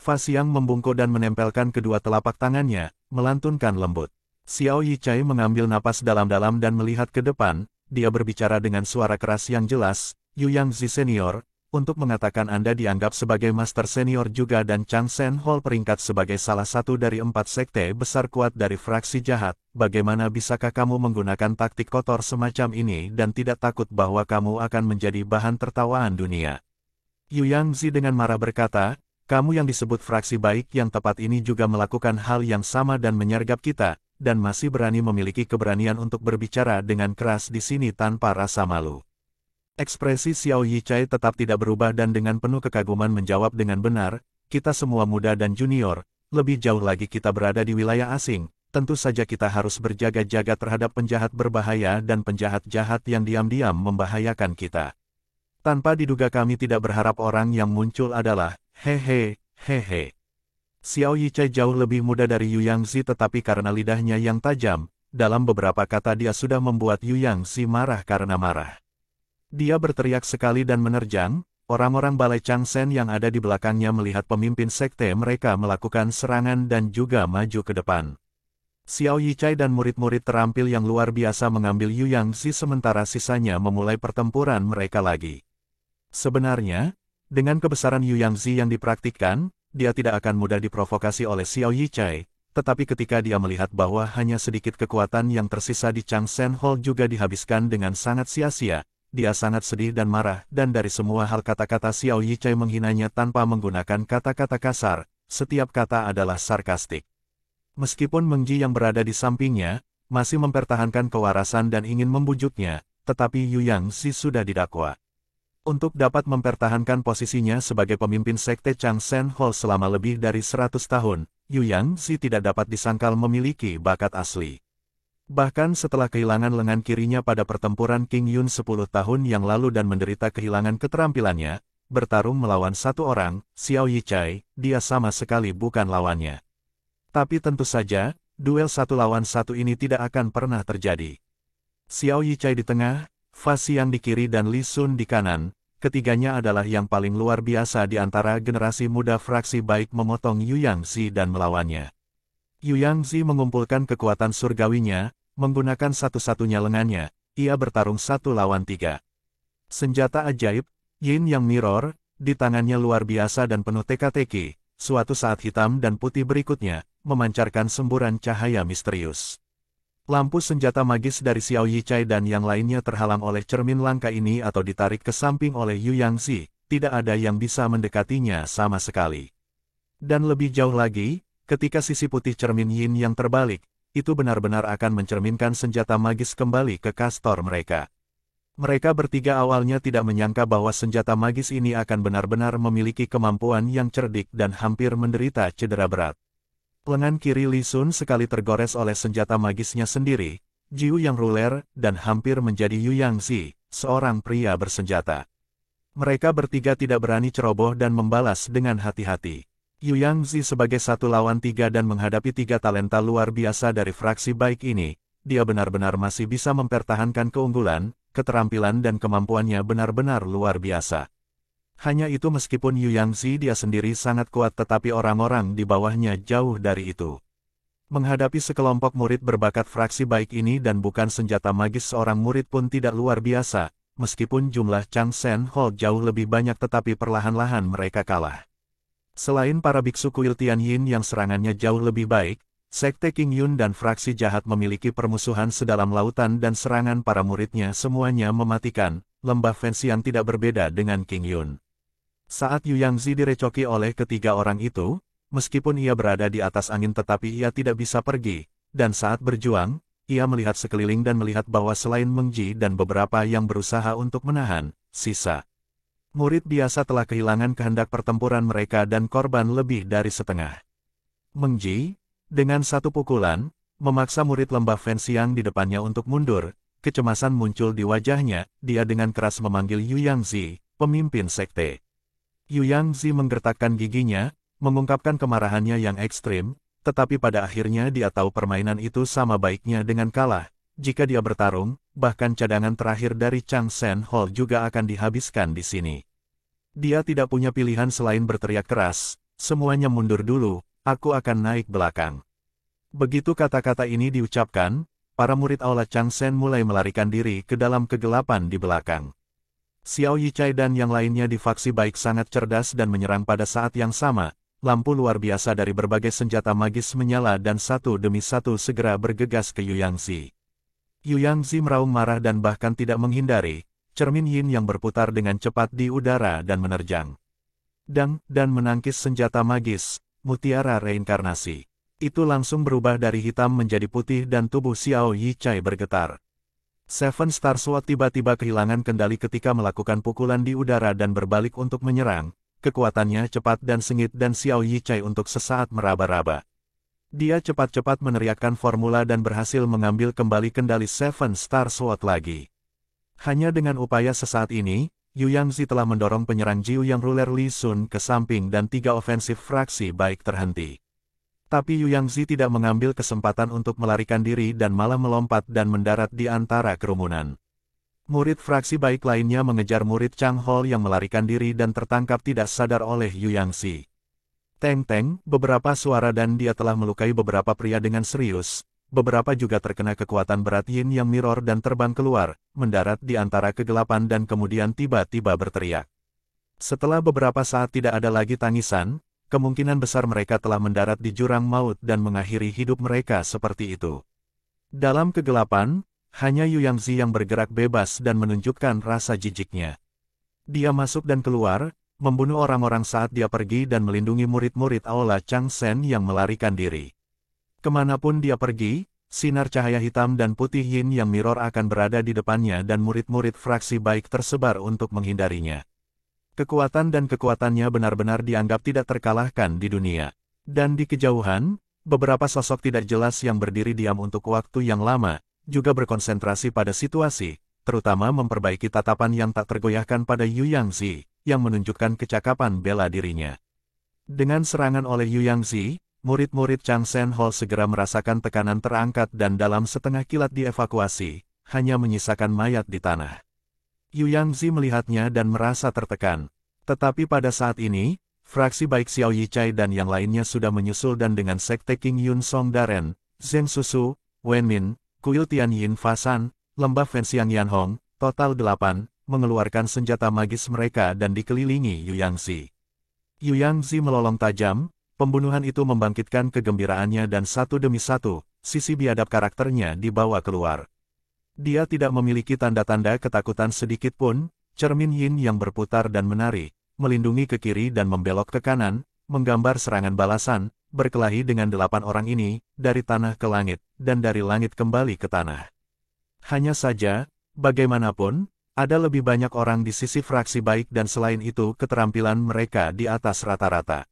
Fa Xiang membungkuk dan menempelkan kedua telapak tangannya, melantunkan lembut. Xiao Yichai mengambil napas dalam-dalam dan melihat ke depan, dia berbicara dengan suara keras yang jelas, Yu Yangzi senior, untuk mengatakan Anda dianggap sebagai master senior juga dan Chang Sen Hall peringkat sebagai salah satu dari 4 sekte besar kuat dari fraksi jahat, bagaimana bisakah kamu menggunakan taktik kotor semacam ini dan tidak takut bahwa kamu akan menjadi bahan tertawaan dunia? Yu Yangzi dengan marah berkata, kamu yang disebut fraksi baik yang tepat ini juga melakukan hal yang sama dan menyergap kita, dan masih berani memiliki keberanian untuk berbicara dengan keras di sini tanpa rasa malu. Ekspresi Xiao Yichai tetap tidak berubah dan dengan penuh kekaguman menjawab dengan benar, kita semua muda dan junior, lebih jauh lagi kita berada di wilayah asing, tentu saja kita harus berjaga-jaga terhadap penjahat berbahaya dan penjahat jahat yang diam-diam membahayakan kita. Tanpa diduga kami tidak berharap orang yang muncul adalah, hehe. Xiao Yichai jauh lebih muda dari Yu Yangzi, tetapi karena lidahnya yang tajam, dalam beberapa kata dia sudah membuat Yu Yangzi marah karena marah. Dia berteriak sekali dan menerjang, orang-orang balai Changsen yang ada di belakangnya melihat pemimpin sekte mereka melakukan serangan dan juga maju ke depan. Xiao Yichai dan murid-murid terampil yang luar biasa mengambil Yu Yangzi sementara sisanya memulai pertempuran mereka lagi. Sebenarnya, dengan kebesaran Yu Yangzi yang dipraktikkan, dia tidak akan mudah diprovokasi oleh Xiao Yichai, tetapi ketika dia melihat bahwa hanya sedikit kekuatan yang tersisa di Chang Sen Hall juga dihabiskan dengan sangat sia-sia, dia sangat sedih dan marah, dan dari semua hal kata-kata Xiao Yichai menghinanya tanpa menggunakan kata-kata kasar, setiap kata adalah sarkastik. Meskipun Meng Ji yang berada di sampingnya, masih mempertahankan kewarasan dan ingin membujuknya, tetapi Yu Yangzi sudah didakwa. Untuk dapat mempertahankan posisinya sebagai pemimpin sekte Chang Sen Hall selama lebih dari 100 tahun, Yu Yangzi tidak dapat disangkal memiliki bakat asli. Bahkan setelah kehilangan lengan kirinya pada pertempuran King Yun 10 tahun yang lalu dan menderita kehilangan keterampilannya, bertarung melawan satu orang, Xiao Yichai, dia sama sekali bukan lawannya. Tapi tentu saja, duel 1 lawan 1 ini tidak akan pernah terjadi. Xiao Yichai di tengah, Fa Xiang di kiri dan Li Sun di kanan, ketiganya adalah yang paling luar biasa di antara generasi muda fraksi baik memotong Yu Yangzi dan melawannya. Yu Yangzi mengumpulkan kekuatan surgawinya, menggunakan satu-satunya lengannya, ia bertarung 1 lawan 3. Senjata ajaib, Yin Yang Mirror, di tangannya luar biasa dan penuh teka-teki, suatu saat hitam dan putih berikutnya, memancarkan semburan cahaya misterius. Lampu senjata magis dari Xiao Yichai dan yang lainnya terhalang oleh cermin langka ini atau ditarik ke samping oleh Yu Yangzi, tidak ada yang bisa mendekatinya sama sekali. Dan lebih jauh lagi, ketika sisi putih cermin yin yang terbalik, itu benar-benar akan mencerminkan senjata magis kembali ke kastor mereka. Mereka bertiga awalnya tidak menyangka bahwa senjata magis ini akan benar-benar memiliki kemampuan yang cerdik dan hampir menderita cedera berat. Lengan kiri Li Sun sekali tergores oleh senjata magisnya sendiri, Jiu yang ruler, dan hampir menjadi Yu Yangzi, seorang pria bersenjata. Mereka bertiga tidak berani ceroboh dan membalas dengan hati-hati. Yu Yangzi sebagai 1 lawan 3 dan menghadapi 3 talenta luar biasa dari fraksi baik ini, dia benar-benar masih bisa mempertahankan keunggulan, keterampilan dan kemampuannya benar-benar luar biasa. Hanya itu meskipun Yu Yangzi dia sendiri sangat kuat tetapi orang-orang di bawahnya jauh dari itu. Menghadapi sekelompok murid berbakat fraksi baik ini dan bukan senjata magis seorang murid pun tidak luar biasa, meskipun jumlah Chang Shen Hall jauh lebih banyak tetapi perlahan-lahan mereka kalah. Selain para biksu kuil Tianyin yang serangannya jauh lebih baik, Sekte King Yun dan fraksi jahat memiliki permusuhan sedalam lautan dan serangan para muridnya semuanya mematikan, lembah Fansi yang tidak berbeda dengan King Yun. Saat Yu Yangzi direcoki oleh ketiga orang itu, meskipun ia berada di atas angin tetapi ia tidak bisa pergi, dan saat berjuang, ia melihat sekeliling dan melihat bahwa selain Meng Ji dan beberapa yang berusaha untuk menahan, sisa murid biasa telah kehilangan kehendak pertempuran mereka dan korban lebih dari setengah. Meng Ji, dengan satu pukulan, memaksa murid lembah Fansiang di depannya untuk mundur, kecemasan muncul di wajahnya, dia dengan keras memanggil Yu Yangzi, pemimpin sekte. Yu Yangzi menggertakkan giginya, mengungkapkan kemarahannya yang ekstrim, tetapi pada akhirnya dia tahu permainan itu sama baiknya dengan kalah. Jika dia bertarung, bahkan cadangan terakhir dari Chang Shen Hall juga akan dihabiskan di sini. Dia tidak punya pilihan selain berteriak keras, semuanya mundur dulu, aku akan naik belakang. Begitu kata-kata ini diucapkan, para murid Aula Chang Shen mulai melarikan diri ke dalam kegelapan di belakang. Xiao Yichai dan yang lainnya di faksi baik sangat cerdas dan menyerang pada saat yang sama. Lampu luar biasa dari berbagai senjata magis menyala dan satu demi satu segera bergegas ke Yu Yangzi. Yu Yangzi meraung marah dan bahkan tidak menghindari, cermin yin yang berputar dengan cepat di udara dan menerjang. Dan menangkis senjata magis, mutiara reinkarnasi. Itu langsung berubah dari hitam menjadi putih dan tubuh Xiao Yichai bergetar. Seven Star Sword tiba-tiba kehilangan kendali ketika melakukan pukulan di udara dan berbalik untuk menyerang. Kekuatannya cepat dan sengit dan Xiao Yichai untuk sesaat meraba-raba. Dia cepat-cepat meneriakkan formula dan berhasil mengambil kembali kendali Seven Star Sword lagi. Hanya dengan upaya sesaat ini, Yu Yangzi telah mendorong penyerang Jiu yang ruler Li Sun ke samping dan 3 ofensif fraksi baik terhenti. Tapi Yu Yangzi tidak mengambil kesempatan untuk melarikan diri dan malah melompat dan mendarat di antara kerumunan. Murid fraksi baik lainnya mengejar murid Chang Hall yang melarikan diri dan tertangkap tidak sadar oleh Yu Yangzi. Teng-teng, beberapa suara dan dia telah melukai beberapa pria dengan serius, beberapa juga terkena kekuatan berat yin yang mirror dan terbang keluar, mendarat di antara kegelapan dan kemudian tiba-tiba berteriak. Setelah beberapa saat tidak ada lagi tangisan, kemungkinan besar mereka telah mendarat di jurang maut dan mengakhiri hidup mereka seperti itu. Dalam kegelapan, hanya Yu Yangzi yang bergerak bebas dan menunjukkan rasa jijiknya. Dia masuk dan keluar, membunuh orang-orang saat dia pergi dan melindungi murid-murid Aula Chang Shen yang melarikan diri. Kemanapun dia pergi, sinar cahaya hitam dan putih yin yang mirror akan berada di depannya dan murid-murid fraksi baik tersebar untuk menghindarinya. Kekuatan dan kekuatannya benar-benar dianggap tidak terkalahkan di dunia. Dan di kejauhan, beberapa sosok tidak jelas yang berdiri diam untuk waktu yang lama, juga berkonsentrasi pada situasi, terutama memperbaiki tatapan yang tak tergoyahkan pada Yu Yangzi, yang menunjukkan kecakapan bela dirinya. Dengan serangan oleh Yu Yangzi, murid-murid Chang Shen Hall segera merasakan tekanan terangkat dan dalam setengah kilat dievakuasi, hanya menyisakan mayat di tanah. Yu Yangzi melihatnya dan merasa tertekan. Tetapi pada saat ini, fraksi baik Xiao Yichai dan yang lainnya sudah menyusul dan dengan sekte King Yun Song Daren, Zheng Susu, Wen Min, Kuil Tianyin Fasan, Lembah Fansiang Yanhong, total 8, mengeluarkan senjata magis mereka dan dikelilingi Yu Yangzi. Yu Yangzi melolong tajam, pembunuhan itu membangkitkan kegembiraannya dan satu demi satu, sisi biadab karakternya dibawa keluar. Dia tidak memiliki tanda-tanda ketakutan sedikit pun, cermin yin yang berputar dan menari, melindungi ke kiri dan membelok ke kanan, menggambar serangan balasan, berkelahi dengan 8 orang ini, dari tanah ke langit, dan dari langit kembali ke tanah. Hanya saja, bagaimanapun, ada lebih banyak orang di sisi fraksi baik dan selain itu keterampilan mereka di atas rata-rata.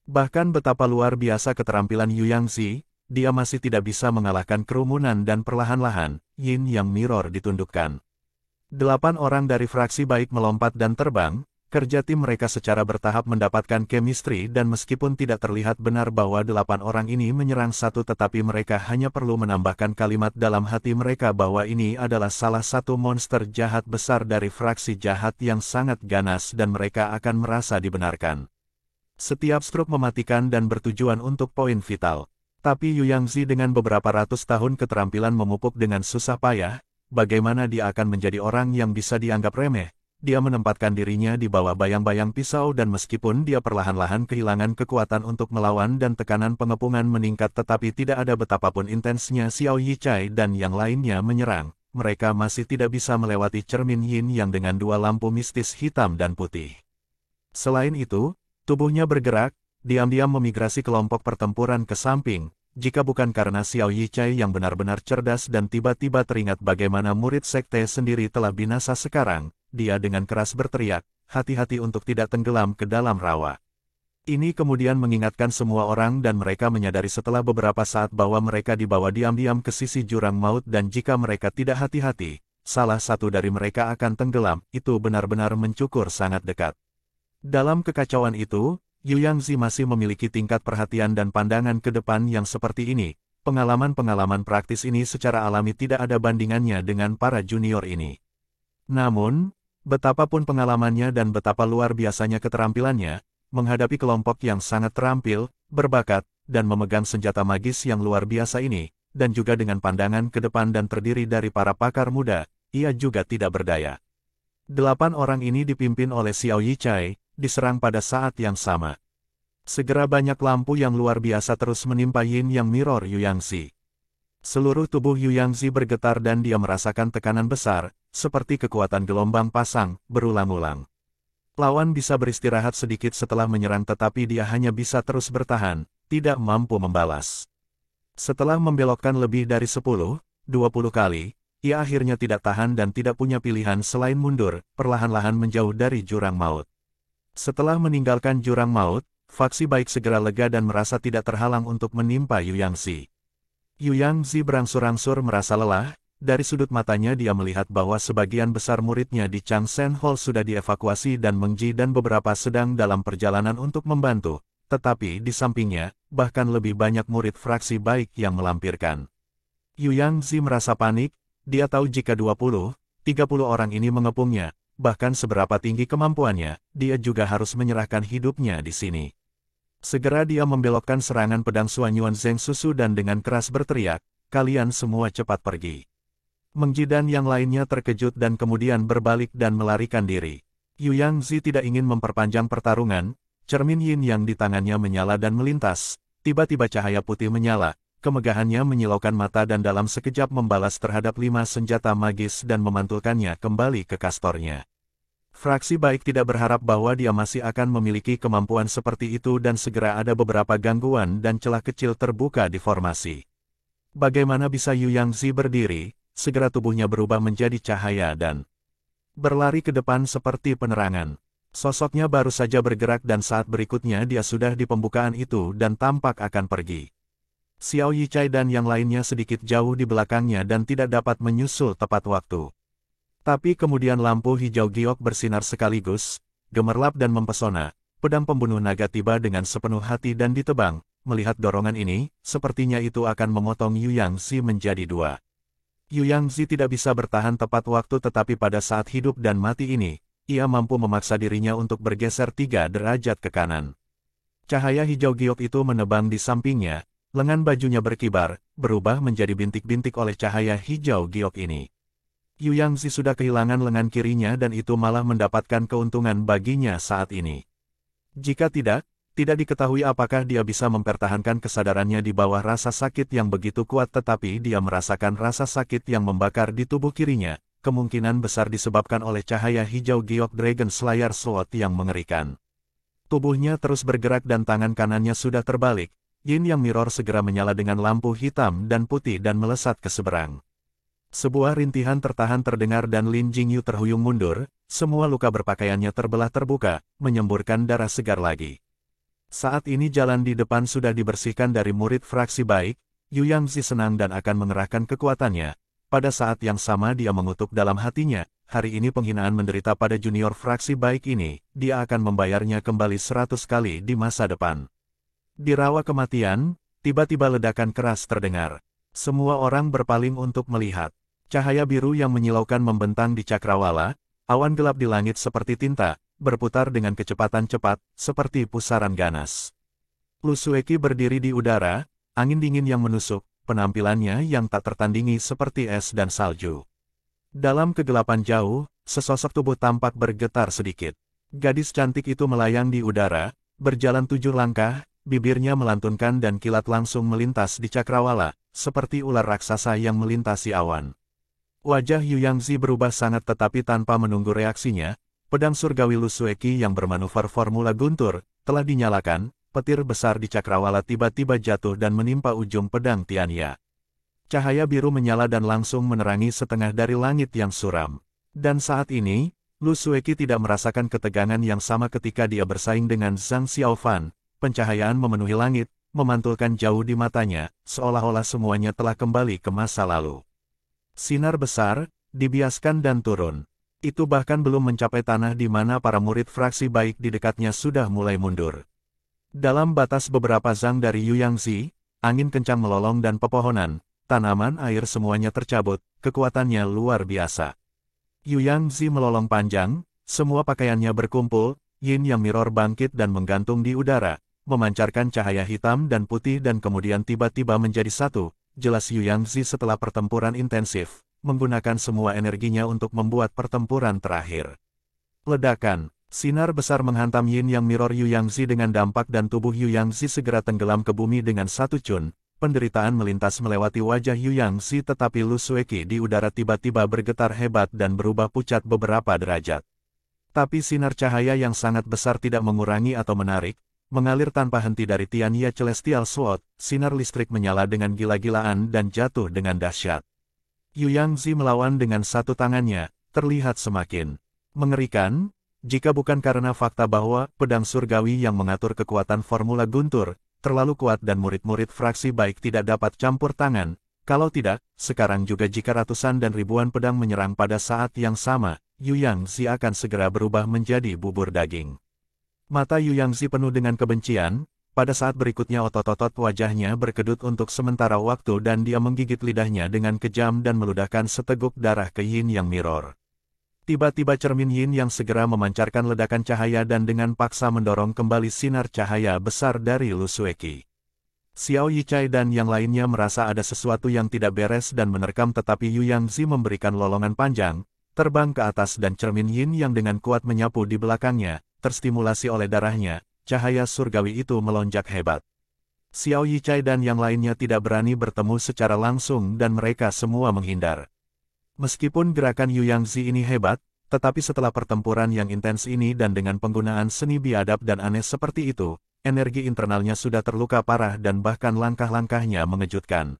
Bahkan betapa luar biasa keterampilan Yu Yangzi, dia masih tidak bisa mengalahkan kerumunan dan perlahan-lahan, Yin Yang Mirror ditundukkan. 8 orang dari fraksi baik melompat dan terbang, kerja tim mereka secara bertahap mendapatkan chemistry dan meskipun tidak terlihat benar bahwa 8 orang ini menyerang satu tetapi mereka hanya perlu menambahkan kalimat dalam hati mereka bahwa ini adalah salah satu monster jahat besar dari fraksi jahat yang sangat ganas dan mereka akan merasa dibenarkan. Setiap stroke mematikan dan bertujuan untuk poin vital. Tapi Yu Yangzi dengan beberapa ratus tahun keterampilan memupuk dengan susah payah, bagaimana dia akan menjadi orang yang bisa dianggap remeh? Dia menempatkan dirinya di bawah bayang-bayang pisau dan meskipun dia perlahan-lahan kehilangan kekuatan untuk melawan dan tekanan pengepungan meningkat tetapi tidak ada betapapun intensnya Xiao Yichai dan yang lainnya menyerang, mereka masih tidak bisa melewati cermin Yin yang dengan 2 lampu mistis hitam dan putih. Selain itu, tubuhnya bergerak, diam-diam memigrasi kelompok pertempuran ke samping, jika bukan karena Xiao Yichai yang benar-benar cerdas dan tiba-tiba teringat bagaimana murid sekte sendiri telah binasa sekarang, dia dengan keras berteriak, hati-hati untuk tidak tenggelam ke dalam rawa. Ini kemudian mengingatkan semua orang dan mereka menyadari setelah beberapa saat bahwa mereka dibawa diam-diam ke sisi jurang maut dan jika mereka tidak hati-hati, salah satu dari mereka akan tenggelam, itu benar-benar mencukur sangat dekat. Dalam kekacauan itu, Yu Yangzi masih memiliki tingkat perhatian dan pandangan ke depan yang seperti ini. Pengalaman-pengalaman praktis ini secara alami tidak ada bandingannya dengan para junior ini. Namun, betapapun pengalamannya dan betapa luar biasanya keterampilannya, menghadapi kelompok yang sangat terampil, berbakat, dan memegang senjata magis yang luar biasa ini, dan juga dengan pandangan ke depan dan terdiri dari para pakar muda, ia juga tidak berdaya. 8 orang ini dipimpin oleh Xiao Yichai, diserang pada saat yang sama. Segera banyak lampu yang luar biasa terus menimpa Yin Yang Mirror Yu Yangzi. Seluruh tubuh Yu Yangzi bergetar dan dia merasakan tekanan besar, seperti kekuatan gelombang pasang, berulang-ulang. Lawan bisa beristirahat sedikit setelah menyerang tetapi dia hanya bisa terus bertahan, tidak mampu membalas. Setelah membelokkan lebih dari 10-20 kali, ia akhirnya tidak tahan dan tidak punya pilihan selain mundur, perlahan-lahan menjauh dari jurang maut. Setelah meninggalkan jurang maut, faksi baik segera lega dan merasa tidak terhalang untuk menimpa Yu Yangzi. Yu Yangzi berangsur-angsur merasa lelah, dari sudut matanya dia melihat bahwa sebagian besar muridnya di Changsen Hall sudah dievakuasi dan Meng Ji dan beberapa sedang dalam perjalanan untuk membantu, tetapi di sampingnya, bahkan lebih banyak murid fraksi baik yang melampirkan. Yu Yangzi merasa panik, dia tahu jika 20-30 orang ini mengepungnya, bahkan seberapa tinggi kemampuannya, dia juga harus menyerahkan hidupnya di sini. Segera dia membelokkan serangan pedang Suanyuan Zeng Susu dan dengan keras berteriak, kalian semua cepat pergi. Meng Ji dan yang lainnya terkejut dan kemudian berbalik dan melarikan diri. Yu Yangzi tidak ingin memperpanjang pertarungan, cermin Yin yang di tangannya menyala dan melintas, tiba-tiba cahaya putih menyala, kemegahannya menyilaukan mata dan dalam sekejap membalas terhadap 5 senjata magis dan memantulkannya kembali ke kastornya. Fraksi baik tidak berharap bahwa dia masih akan memiliki kemampuan seperti itu dan segera ada beberapa gangguan dan celah kecil terbuka di formasi. Bagaimana bisa Yu Yangzi berdiri, segera tubuhnya berubah menjadi cahaya dan berlari ke depan seperti penerangan. Sosoknya baru saja bergerak dan saat berikutnya dia sudah di pembukaan itu dan tampak akan pergi. Xiao Yichai dan yang lainnya sedikit jauh di belakangnya dan tidak dapat menyusul tepat waktu. Tapi kemudian lampu hijau giok bersinar sekaligus, gemerlap dan mempesona, pedang pembunuh naga tiba dengan sepenuh hati dan ditebang, melihat dorongan ini, sepertinya itu akan memotong Yu Yangzi menjadi 2. Yu Yangzi tidak bisa bertahan tepat waktu tetapi pada saat hidup dan mati ini, ia mampu memaksa dirinya untuk bergeser 3 derajat ke kanan. Cahaya hijau giok itu menebang di sampingnya, lengan bajunya berkibar, berubah menjadi bintik-bintik oleh cahaya hijau giok ini. Yu Yangzi sudah kehilangan lengan kirinya dan itu malah mendapatkan keuntungan baginya saat ini. Jika tidak diketahui apakah dia bisa mempertahankan kesadarannya di bawah rasa sakit yang begitu kuat tetapi dia merasakan rasa sakit yang membakar di tubuh kirinya, kemungkinan besar disebabkan oleh cahaya hijau giok Dragon Slayer Sword yang mengerikan. Tubuhnya terus bergerak dan tangan kanannya sudah terbalik. Yin Yang Mirror segera menyala dengan lampu hitam dan putih dan melesat ke seberang. Sebuah rintihan tertahan terdengar dan Lin Jingyu terhuyung mundur, semua luka berpakaiannya terbelah terbuka, menyemburkan darah segar lagi. Saat ini jalan di depan sudah dibersihkan dari murid fraksi baik, Yu Yangzi senang dan akan mengerahkan kekuatannya. Pada saat yang sama dia mengutuk dalam hatinya, hari ini penghinaan menderita pada junior fraksi baik ini, dia akan membayarnya kembali 100 kali di masa depan. Di rawa kematian, tiba-tiba ledakan keras terdengar. Semua orang berpaling untuk melihat. Cahaya biru yang menyilaukan membentang di cakrawala, awan gelap di langit seperti tinta, berputar dengan kecepatan cepat, seperti pusaran ganas. Lu Sueki berdiri di udara, angin dingin yang menusuk, penampilannya yang tak tertandingi seperti es dan salju. Dalam kegelapan jauh, sesosok tubuh tampak bergetar sedikit. Gadis cantik itu melayang di udara, berjalan 7 langkah, bibirnya melantunkan dan kilat langsung melintas di cakrawala, seperti ular raksasa yang melintasi awan. Wajah Yu Yangzi berubah sangat tetapi tanpa menunggu reaksinya, pedang surgawi Lu Sueki yang bermanuver formula guntur, telah dinyalakan, petir besar di cakrawala tiba-tiba jatuh dan menimpa ujung pedang Tianya. Cahaya biru menyala dan langsung menerangi setengah dari langit yang suram. Dan saat ini, Lu Sueki tidak merasakan ketegangan yang sama ketika dia bersaing dengan Zhang Xiaofan. Pencahayaan memenuhi langit, memantulkan jauh di matanya, seolah-olah semuanya telah kembali ke masa lalu. Sinar besar, dibiaskan dan turun. Itu bahkan belum mencapai tanah di mana para murid fraksi baik di dekatnya sudah mulai mundur. Dalam batas beberapa zang dari Yu Yangzi, angin kencang melolong dan pepohonan, tanaman air semuanya tercabut, kekuatannya luar biasa. Yu Yangzi melolong panjang, semua pakaiannya berkumpul, Yin Yang Mirror bangkit dan menggantung di udara, memancarkan cahaya hitam dan putih dan kemudian tiba-tiba menjadi satu, jelas Yu Yangzi setelah pertempuran intensif, menggunakan semua energinya untuk membuat pertempuran terakhir. Ledakan, sinar besar menghantam Yin Yang Mirror Yu Yangzi dengan dampak dan tubuh Yu Yangzi segera tenggelam ke bumi dengan satu cun, penderitaan melintas melewati wajah Yu Yangzi tetapi Lu Sueki di udara tiba-tiba bergetar hebat dan berubah pucat beberapa derajat. Tapi sinar cahaya yang sangat besar tidak mengurangi atau menarik, mengalir tanpa henti dari Tianya Celestial Sword, sinar listrik menyala dengan gila-gilaan dan jatuh dengan dahsyat. Yu Yangzi melawan dengan satu tangannya, terlihat semakin mengerikan, jika bukan karena fakta bahwa pedang surgawi yang mengatur kekuatan formula guntur, terlalu kuat dan murid-murid fraksi baik tidak dapat campur tangan, kalau tidak, sekarang juga jika ratusan dan ribuan pedang menyerang pada saat yang sama, Yu Yangzi akan segera berubah menjadi bubur daging. Mata Yu Yangzi penuh dengan kebencian, pada saat berikutnya otot-otot wajahnya berkedut untuk sementara waktu dan dia menggigit lidahnya dengan kejam dan meludahkan seteguk darah ke Yin Yang Mirror. Tiba-tiba cermin Yin Yang segera memancarkan ledakan cahaya dan dengan paksa mendorong kembali sinar cahaya besar dari Lu Sueki. Xiao Yichai dan yang lainnya merasa ada sesuatu yang tidak beres dan menerkam tetapi Yu Yangzi memberikan lolongan panjang, terbang ke atas dan cermin Yin Yang dengan kuat menyapu di belakangnya. Terstimulasi oleh darahnya, cahaya surgawi itu melonjak hebat. Xiao Yichai dan yang lainnya tidak berani bertemu secara langsung dan mereka semua menghindar. Meskipun gerakan Yu Yangzi ini hebat, tetapi setelah pertempuran yang intens ini dan dengan penggunaan seni biadab dan aneh seperti itu, energi internalnya sudah terluka parah dan bahkan langkah-langkahnya mengejutkan.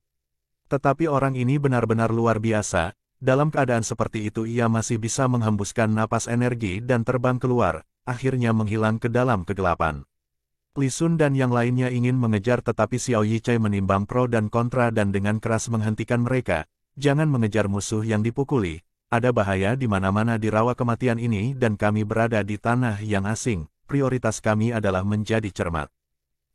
Tetapi orang ini benar-benar luar biasa, dalam keadaan seperti itu ia masih bisa menghembuskan napas energi dan terbang keluar, akhirnya menghilang ke dalam kegelapan. Li Sun dan yang lainnya ingin mengejar tetapi Xiao Yichai menimbang pro dan kontra dan dengan keras menghentikan mereka. Jangan mengejar musuh yang dipukuli, ada bahaya di mana-mana di rawa kematian ini dan kami berada di tanah yang asing, prioritas kami adalah menjadi cermat.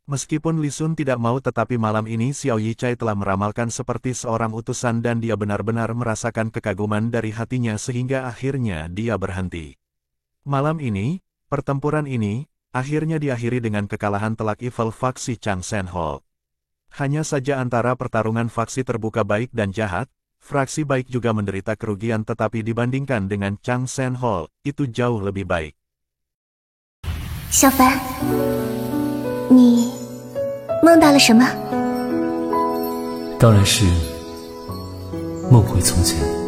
Meskipun Li Sun tidak mau tetapi malam ini Xiao Yichai telah meramalkan seperti seorang utusan dan dia benar-benar merasakan kekaguman dari hatinya sehingga akhirnya dia berhenti. Malam ini, pertempuran ini, akhirnya diakhiri dengan kekalahan telak evil faksi Changsen Hall. Hanya saja antara pertarungan faksi terbuka baik dan jahat, fraksi baik juga menderita kerugian tetapi dibandingkan dengan Changsen Hall, itu jauh lebih baik. 小凡，你梦到了什么？当然是梦回从前。